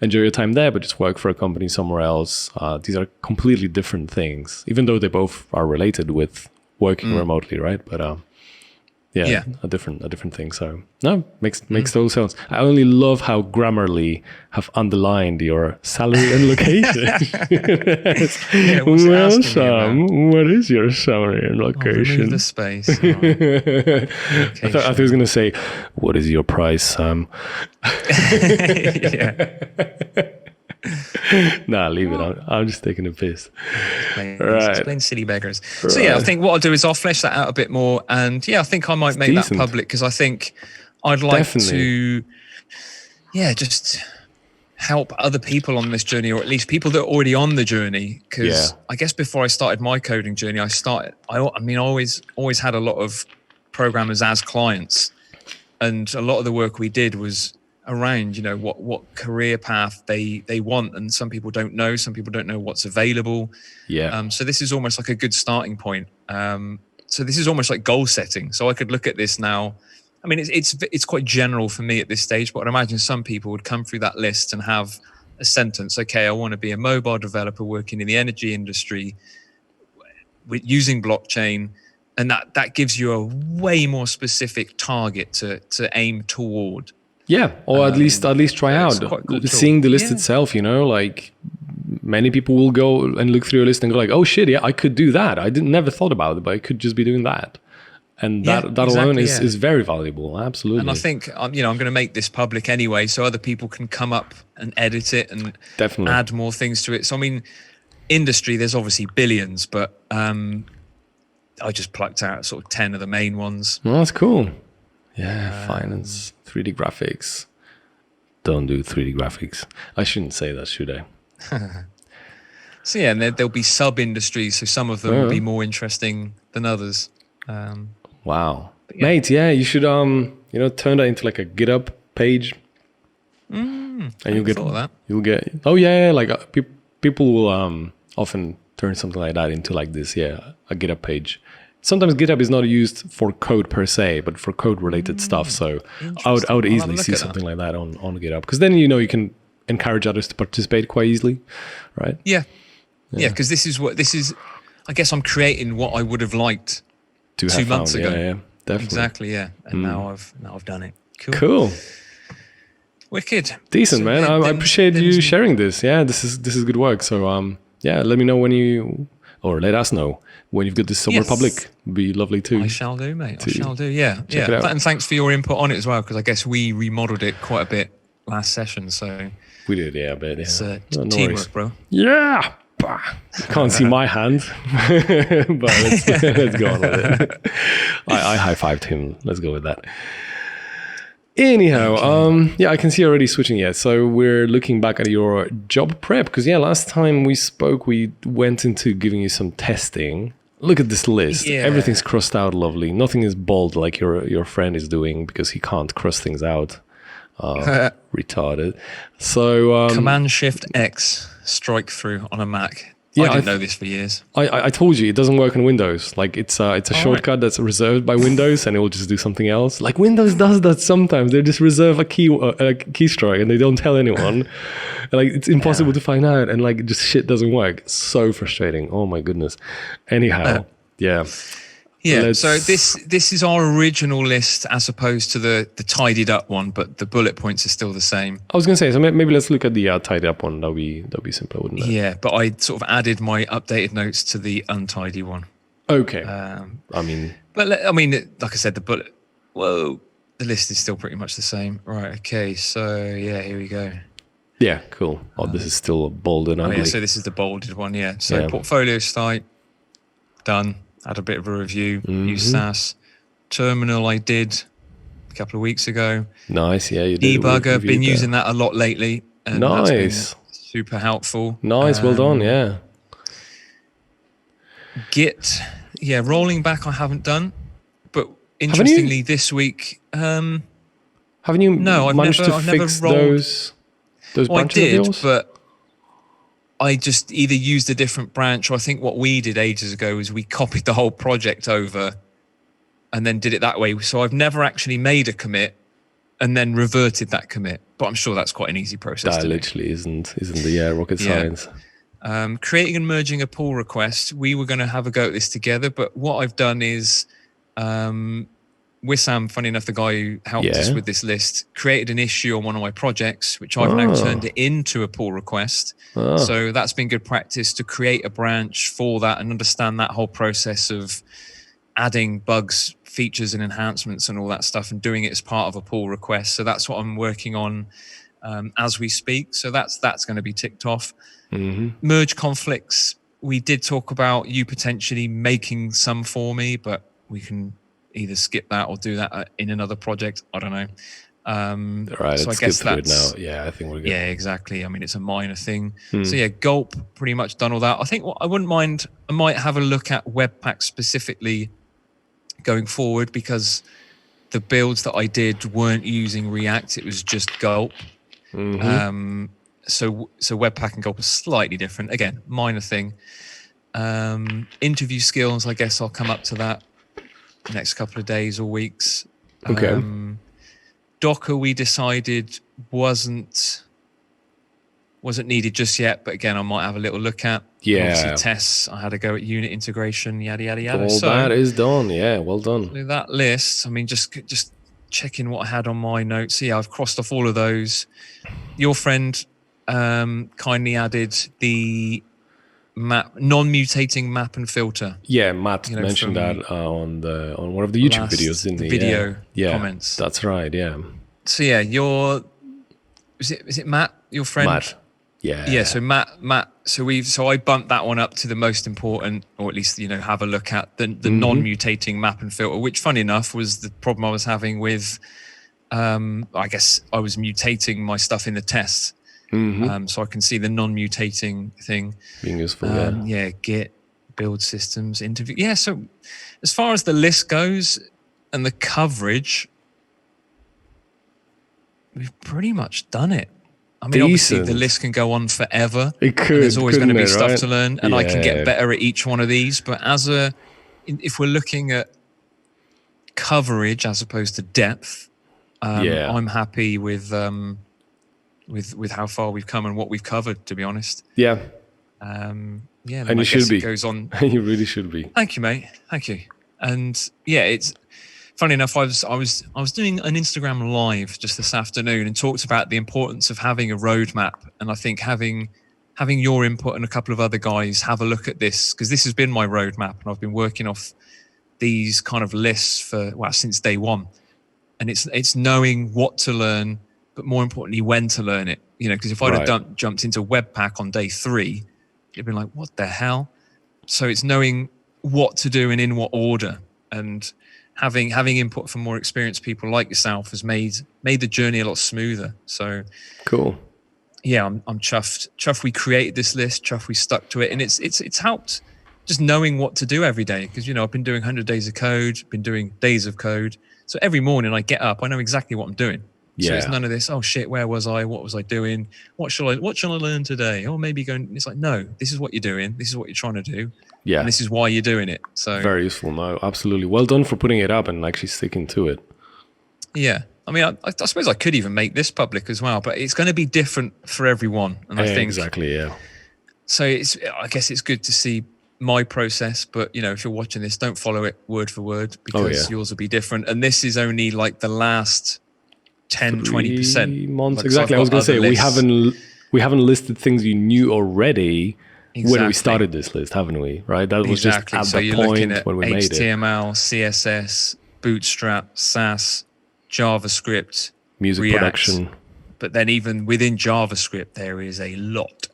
enjoy your time there, but just work for a company somewhere else. These are completely different things, even though they both are related with working remotely, right? But Yeah, a different thing. So no, makes total sense. I only love how Grammarly have underlined your salary and location. Well, Sam, what is your salary and location? Remove the space. Right. I thought he was going to say, "What is your price, Sam?" Nah, leave it. I'm just taking a piss. Explain silly beggars. Right. So yeah, I think what I'll do is I'll flesh that out a bit more, and I think I might make that public, because I think I'd like to, just help other people on this journey, or at least people that are already on the journey. Because I guess before I started my coding journey, I always had a lot of programmers as clients, and a lot of the work we did was around what career path they want, and some people don't know what's available. So this is almost like a good starting point. So this is almost like goal setting. So I could look at this now. I mean, it's quite general for me at this stage, but I'd imagine some people would come through that list and have a sentence. Okay, I want to be a mobile developer working in the energy industry with using blockchain, and that gives you a way more specific target to aim toward. Yeah, or at least try out. Cool seeing the list itself, like many people will go and look through a list and go like, oh shit, I could do that. I never thought about it, but I could just be doing that. And that alone is very valuable. Absolutely. And I think, I'm going to make this public anyway, so other people can come up and edit it and add more things to it. So, I mean, industry, there's obviously billions, but I just plucked out sort of 10 of the main ones. Well, that's cool. Yeah, finance, 3D graphics. Don't do 3D graphics. I shouldn't say that, should I? So yeah, and there'll be sub-industries, so some of them will be more interesting than others. Wow. Mate, you should turn that into like a GitHub page. And you'll get like people will often turn something like that into like this, a GitHub page. Sometimes GitHub is not used for code per se, but for code related stuff. So I would easily see something like that on GitHub, because then you can encourage others to participate quite easily, right? Yeah, because this is. I guess I'm creating what I would have liked 2 months ago. Yeah, definitely. Exactly, yeah. And now I've done it. Cool. Wicked. Decent, man. I appreciate you sharing this. Yeah, this is good work. So let me know let us know when you've got this somewhere public. It'd be lovely too. I shall do, mate. I shall do. Yeah. And thanks for your input on it as well, because I guess we remodeled it quite a bit last session. So we did, a bit. Yeah. It's teamwork, bro. Yeah. Can't see my hand, but let's go on with it. I high-fived him. Let's go with that. Anyhow, I can see already switching. Yeah, so we're looking back at your job prep, because last time we spoke, we went into giving you some testing. Look at this list. Yeah. Everything's crossed out lovely. Nothing is bold like your friend is doing, because he can't cross things out. Retarded. So Command Shift X strike through on a Mac. I didn't know this for years. I told you it doesn't work on Windows. Like it's a shortcut that's reserved by Windows, and it will just do something else. Like Windows does that sometimes. They just reserve a keystroke and they don't tell anyone. Like it's impossible to find out, and like just shit doesn't work. It's so frustrating. Oh my goodness. Anyhow, Yeah, so this is our original list as opposed to the tidied up one, but the bullet points are still the same. I was going to say, so maybe let's look at the tidied up one. That'll be simpler, wouldn't it? Yeah, but I sort of added my updated notes to the untidy one. Okay. Like I said, the list is still pretty much the same. Right, okay, so here we go. Yeah, cool. This is still bold and ugly. So this is the bolded one, So portfolio site, done. Had a bit of a review. Use SAS. Terminal I did a couple of weeks ago. Nice, you did. Debugger, been using that a lot lately. And nice. That's been super helpful. Nice, well done, yeah. Git, rolling back I haven't done. But interestingly this week... haven't you managed to fix those branches I did, of yours? But... I just either used a different branch, or I think what we did ages ago is we copied the whole project over and then did it that way. So I've never actually made a commit and then reverted that commit, but I'm sure that's quite an easy process. That literally isn't the rocket science. Creating and merging a pull request. We were going to have a go at this together, but what I've done is Wissam, funny enough, the guy who helped us with this list, created an issue on one of my projects, which I've now turned it into a pull request. So that's been good practice to create a branch for that and understand that whole process of adding bugs, features and enhancements and all that stuff and doing it as part of a pull request. So that's what I'm working on as we speak. So that's going to be ticked off. Merge conflicts. We did talk about you potentially making some for me, but we can either skip that or do that in another project. I don't know. Right, so I let's guess skip through it that's now. Yeah, I think we're good. Yeah, exactly. I mean, it's a minor thing. So yeah, Gulp pretty much done all that. I think what I wouldn't mind, I might have a look at Webpack specifically going forward, because the builds that I did weren't using React. It was just Gulp. So Webpack and Gulp are slightly different. Again, minor thing. Interview skills, I guess I'll come up to that next couple of days or weeks. Okay. Docker, we decided wasn't needed just yet, but again, I might have a little look at. Yeah. Obviously, tests. I had to go at unit integration, yada yada yada. All that is done. Yeah, well done. So that list. I mean, just checking what I had on my notes. Yeah, I've crossed off all of those. Your friend kindly added the map, non-mutating map and filter. Yeah, Matt mentioned that on one of the YouTube videos in the video comments. That's right. Yeah. So yeah, is it Matt, your friend? Matt. Yeah. Yeah. So Matt. So I bumped that one up to the most important, or at least have a look at the non-mutating map and filter, which, funny enough, was the problem I was having with. I guess I was mutating my stuff in the tests. So I can see the non-mutating thing being useful. Git, build systems, interview. Yeah. So as far as the list goes and the coverage, we've pretty much done it. I mean, obviously the list can go on forever. It could. There's always going to be stuff right? to learn, and I can get better at each one of these. But if we're looking at coverage as opposed to depth, I'm happy with how far we've come and what we've covered, to be honest. Yeah. And you should be. It goes on. You really should be. Thank you, mate. Thank you. And yeah, it's funny enough. I was doing an Instagram live just this afternoon and talked about the importance of having a roadmap. And I think having your input and a couple of other guys have a look at this, because this has been my roadmap and I've been working off these kind of lists since day one. And it's knowing what to learn, but more importantly, when to learn it. Because if I'd have jumped into Webpack on day 3, it'd been like, what the hell? So it's knowing what to do and in what order, and having input from more experienced people like yourself has made the journey a lot smoother. So cool. Yeah, I'm chuffed we created this list, chuffed we stuck to it, and it's helped just knowing what to do every day, because I've been doing 100 days of code, been doing days of code. So every morning I get up, I know exactly what I'm doing. So it's none of this, oh shit, where was I? What was I doing? What shall I learn today? Or maybe it's like, no, this is what you're doing. This is what you're trying to do. Yeah. And this is why you're doing it. So very useful. No, absolutely. Well done for putting it up and actually sticking to it. Yeah. I mean, I suppose I could even make this public as well, but it's going to be different for everyone. And I think exactly, yeah. So I guess it's good to see my process, but if you're watching this, don't follow it word for word, because yours will be different. And this is only like the last 10-20% months. Exactly. I was going to say we haven't listed things you knew already when we started this list, haven't we? Right. That was just at the point when we made it. HTML, CSS, Bootstrap, Sass, JavaScript, music React. Production. But then even within JavaScript, there is a lot.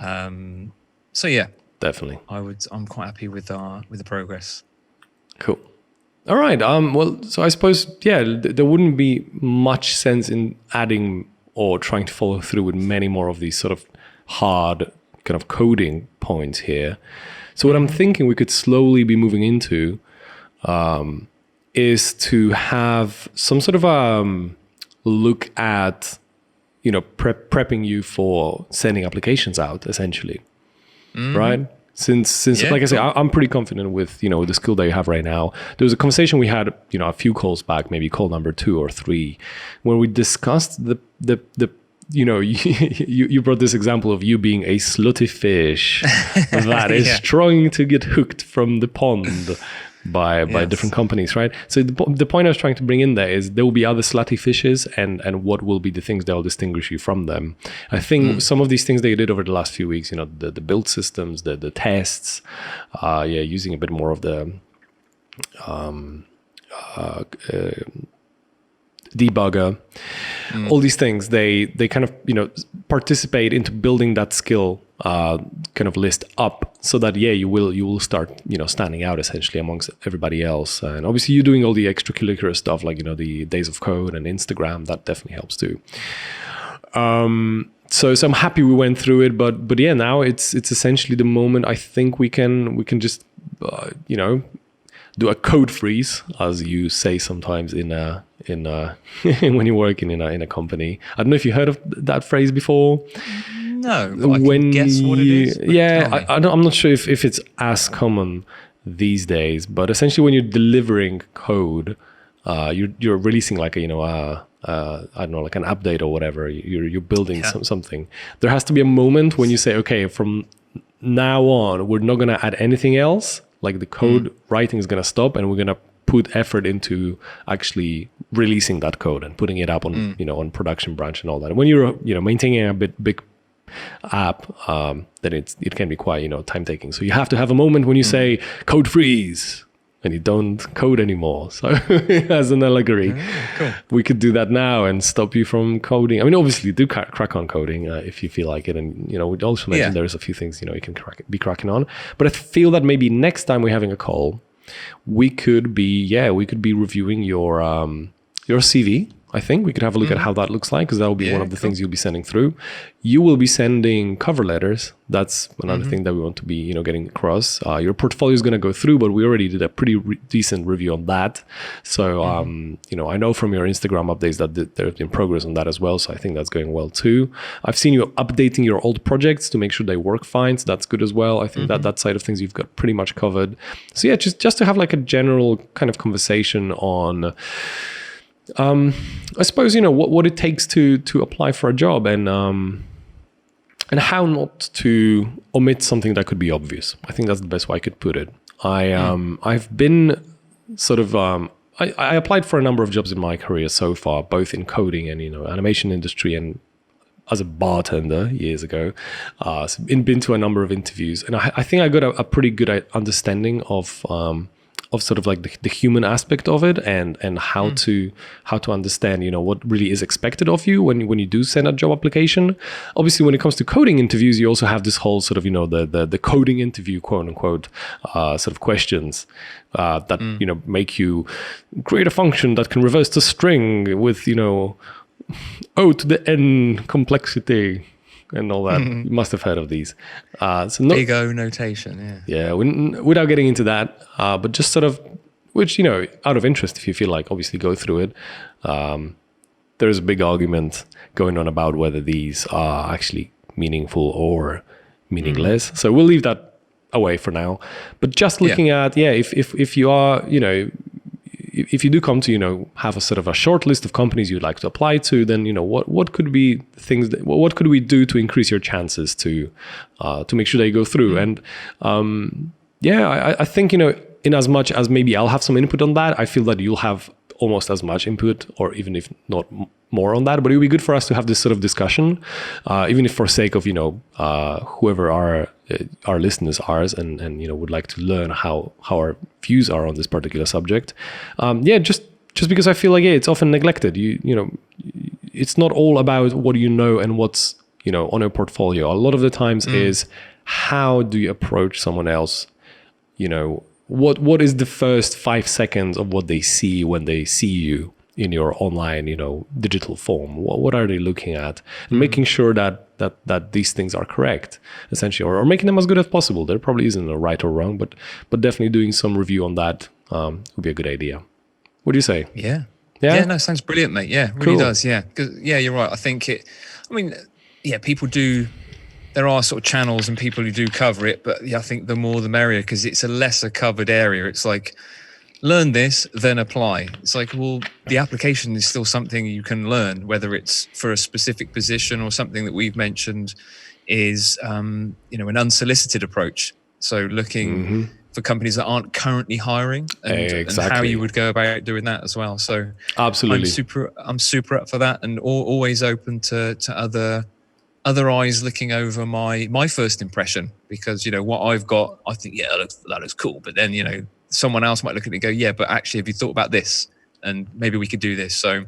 So yeah, definitely. I'm quite happy with the progress. Cool. All right. Well, so I suppose, there wouldn't be much sense in adding or trying to follow through with many more of these sort of hard kind of coding points here. So what I'm thinking we could slowly be moving into is to have some sort of look at, prepping you for sending applications out, essentially, right? Since like I say, I'm pretty confident with, the skill that you have right now. There was a conversation we had, a few calls back, maybe call number 2 or 3, when we discussed the you brought this example of you being a slutty fish that is trying to get hooked from the pond. by different companies, right? So the point I was trying to bring in there is there will be other slutty fishes, and what will be the things that will distinguish you from them. I think some of these things that you did over the last few weeks, the build systems, the tests, using a bit more of the debugger, all these things, they kind of participate into building that skill kind of list up, so that you will start standing out essentially amongst everybody else. And obviously you're doing all the extracurricular stuff like the days of code and Instagram, that definitely helps too. So I'm happy we went through it, but yeah, now it's essentially the moment I think we can just do a code freeze, as you say sometimes in when you're working in a company. I don't know if you heard of that phrase before. No, I can guess what it is. Yeah, I'm not sure if it's as common these days, but essentially when you're delivering code, you're releasing like I don't know, like an update or whatever. You're building something. There has to be a moment when you say, okay, from now on, we're not going to add anything else. Like the code writing is going to stop, and we're going to put effort into actually releasing that code and putting it up on on production branch and all that. When you're maintaining a big app, then it can be quite time taking. So you have to have a moment when you say code freeze, and you don't code anymore. So as an allegory, cool. We could do that now and stop you from coding. I mean, obviously do crack on coding if you feel like it. And, we also mentioned there's a few things, you can be cracking on. But I feel that maybe next time we're having a call, we could be reviewing your CV. I think we could have a look at how that looks like, because that will be one of the things you'll be sending through. You will be sending cover letters. That's another thing that we want to be, getting across. Your portfolio is going to go through, but we already did a pretty decent review on that. So, I know from your Instagram updates that there's been progress on that as well. So I think that's going well too. I've seen you updating your old projects to make sure they work fine. So that's good as well. I think that side of things you've got pretty much covered. So yeah, just to have like a general kind of conversation on, I suppose what it takes to apply for a job, and how not to omit something that could be obvious. I think that's the best way I could put it. I've been sort of I applied for a number of jobs in my career so far, both in coding and animation industry, and as a bartender years ago. So been to a number of interviews, and I think I got a pretty good understanding of sort of like the human aspect of it, and how to understand what really is expected of you when you do send a job application. Obviously, when it comes to coding interviews, you also have this whole sort of the coding interview, quote unquote, sort of questions that make you create a function that can reverse the string with O to the n complexity and all that. You must have heard of these. Big O notation, yeah. Without getting into that, but just sort of, which, out of interest, if you feel like, obviously go through it. There's a big argument going on about whether these are actually meaningful or meaningless. So we'll leave that away for now. But just looking at, if you are, if you do come to have a sort of a short list of companies you'd like to apply to, then what could be things what could we do to increase your chances to make sure they go through? And I think in as much as maybe I'll have some input on that, I feel that you'll have almost as much input, or even if not more on that. But it would be good for us to have this sort of discussion, even if for sake of whoever our listeners are, and would like to learn how our views are on this particular subject. Just because I feel like it's often neglected. It's not all about what you know and what's on a portfolio. A lot of the times is how do you approach someone else? What is the first 5 seconds of what they see when they see you in your online, digital form? What are they looking at? And making sure that these things are correct, essentially, or making them as good as possible. There probably isn't a right or wrong, but definitely doing some review on that would be a good idea. What do you say? Yeah, no, sounds brilliant, mate. Yeah, really does. Yeah, 'cause, you're right. I think people do. There are sort of channels and people who do cover it, but I think the more the merrier, because it's a lesser covered area. It's like, learn this, then apply. It's like, well, the application is still something you can learn, whether it's for a specific position or something that we've mentioned is, an unsolicited approach. So looking for companies that aren't currently hiring, and how you would go about doing that as well. So absolutely, I'm super up for that, and always open to other eyes looking over my first impression, because what I've got, I think that looks cool, but then someone else might look at it and go, yeah, but actually, have you thought about this? And maybe we could do this. So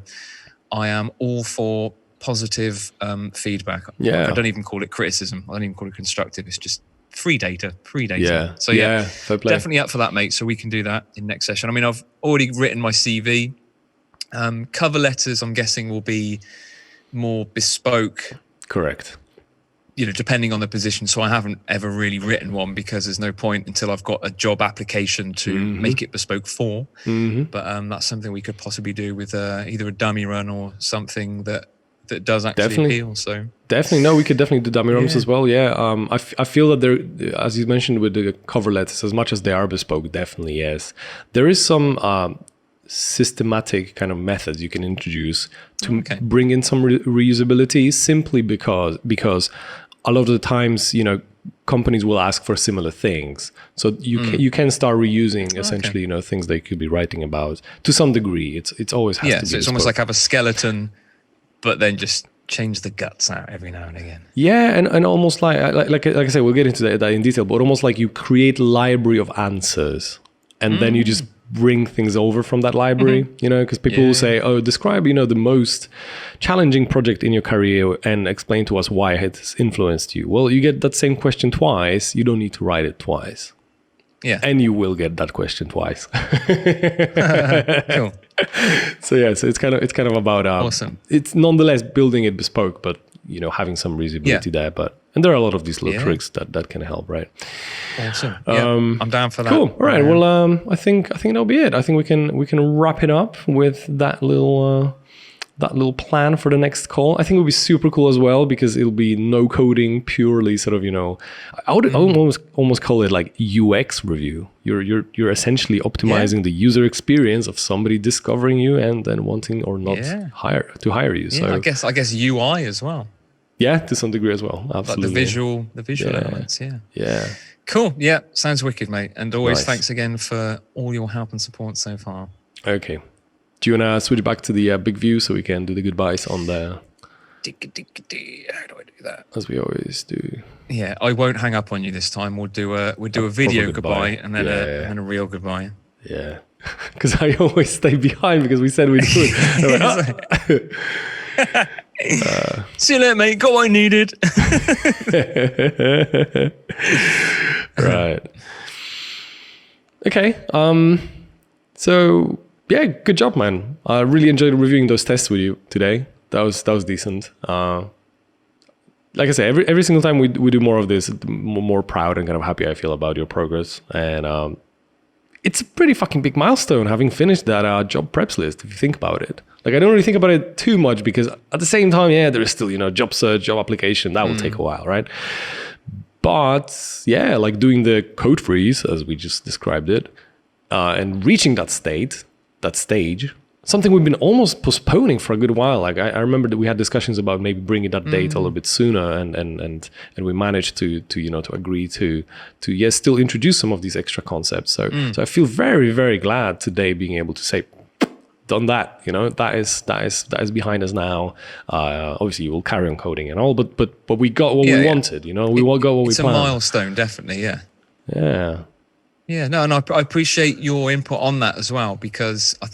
I am all for positive feedback. Yeah, I don't even call it criticism. I don't even call it constructive. It's just free data. Yeah. So definitely up for that, mate. So we can do that in next session. I mean, I've already written my CV. Cover letters, I'm guessing, will be more bespoke. Correct. Depending on the position. So I haven't ever really written one, because there's no point until I've got a job application to make it bespoke for. But that's something we could possibly do with either a dummy run or something that does actually appeal. So definitely, no, we could definitely do dummy runs as well. Yeah, I feel that there, as you mentioned with the cover letters, as much as they are bespoke, definitely yes, there is some systematic kind of methods you can introduce to bring in some reusability, simply because a lot of the times, companies will ask for similar things. So you can start reusing essentially, things they could be writing about to some degree. It's always has to be. So it's almost like have a skeleton, but then just change the guts out every now and again. Yeah, and almost like I say, we'll get into that in detail, but almost like you create a library of answers, and then you just bring things over from that library, because people will say, oh, describe, the most challenging project in your career and explain to us why it has influenced you. Well, you get that same question twice. You don't need to write it twice. Yeah. And you will get that question twice. Cool. So it's kind of about awesome. It's nonetheless building it bespoke, but having some reusability there. And there are a lot of these little tricks that can help, right? Awesome. I'm down for that. Cool. All right. Well, I think that'll be it. I think we can wrap it up with that little plan for the next call. I think it'll be super cool as well, because it'll be no coding, purely sort of, I would almost call it like UX review. You're essentially optimizing the user experience of somebody discovering you and then wanting or not hire you. So I guess UI as well. Yeah, to some degree as well. Absolutely. Like the visual elements. Yeah. Yeah. Cool. Yeah. Sounds wicked, mate. And always thanks again for all your help and support so far. Okay. Do you want to switch back to the big view so we can do the goodbyes on the... How do I do that? As we always do. Yeah, I won't hang up on you this time. We'll do a video goodbye and then a real goodbye. Yeah. Because I always stay behind because we said we'd do it. See you later, mate. Got what I needed. Right. Okay. So yeah, good job, man. I really enjoyed reviewing those tests with you today. That was decent. Like I say, every single time we do more of this, the more proud and kind of happy I feel about your progress. And it's a pretty fucking big milestone having finished that job preps list, if you think about it. Like, I don't really think about it too much because at the same time, there is still, job search, job application. That will take a while, right? But yeah, like doing the code freeze, as we just described it, and reaching that stage, something we've been almost postponing for a good while. Like I remember that we had discussions about maybe bringing that date a little bit sooner, and we managed to agree to still introduce some of these extra concepts. So I feel very, very glad today being able to say, done that. That is behind us now. Obviously, we'll carry on coding and all, but we got what we wanted. We got what we planned. It's a milestone, definitely. Yeah. Yeah. Yeah. No, and I appreciate your input on that as well, because I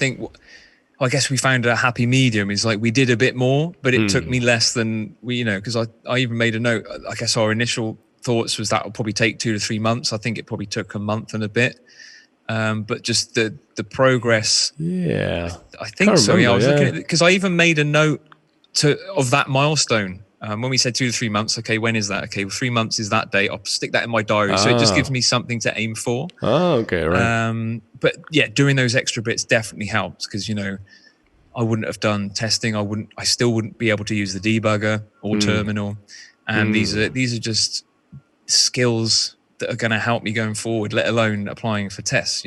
guess we found a happy medium. Is like we did a bit more, but it took me less than we, because I even made a note. I guess our initial thoughts was that will probably take 2 to 3 months. I think it probably took a month and a bit. But just the progress. Yeah, I think so. I was looking at it because I even made a note of that milestone. When we said 2 to 3 months, okay, when is that? Okay, well, 3 months is that date. I'll stick that in my diary. So it just gives me something to aim for. Oh, okay, right. But yeah, doing those extra bits definitely helps because, I wouldn't have done testing. I still wouldn't be able to use the debugger or terminal. And these are just skills that are going to help me going forward, let alone applying for tests,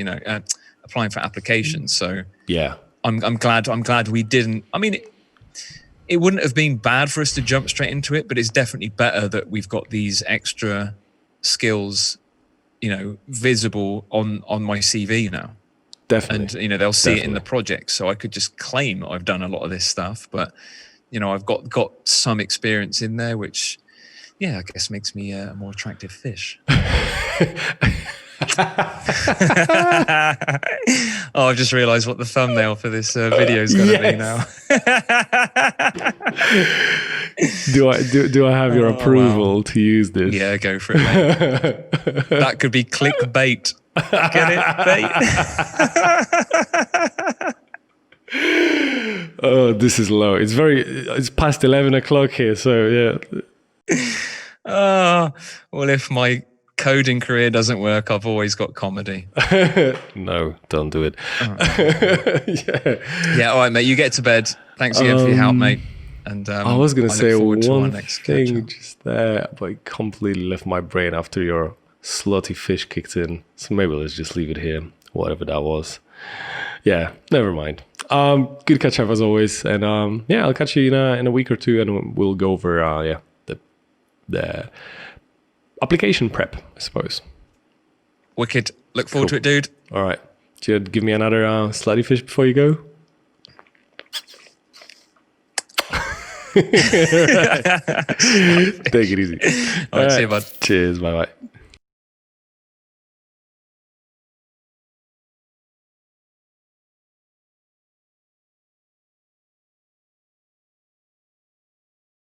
applying for applications. So yeah, I'm glad we didn't. I mean, it wouldn't have been bad for us to jump straight into it, but it's definitely better that we've got these extra skills, visible on my CV now. Definitely. And they'll see it in the project, so I could just claim that I've done a lot of this stuff, but I've got some experience in there, which I guess makes me a more attractive fish. Oh, I've just realized what the thumbnail for this video is going to be now. Do I have your approval to use this? Yeah, go for it, mate. That could be clickbait. Get it? Bait. Oh, this is low. It's past 11 o'clock here, so yeah. Well, if my coding career doesn't work, I've always got comedy. No, don't do it. Yeah, all right, mate. You get to bed. Thanks again for your help, mate. And I was going to say one thing catch-up. just there, but it completely left my brain after your slutty fish kicked in. So maybe let's just leave it here, whatever that was. Yeah, never mind. Good catch up as always, and I'll catch you in a week or two, and we'll go over the application prep, I suppose. Wicked. Look forward to it, dude. All right. Do you give me another slutty fish before you go? Take it easy. All right, see you, bud. Cheers. Bye bye.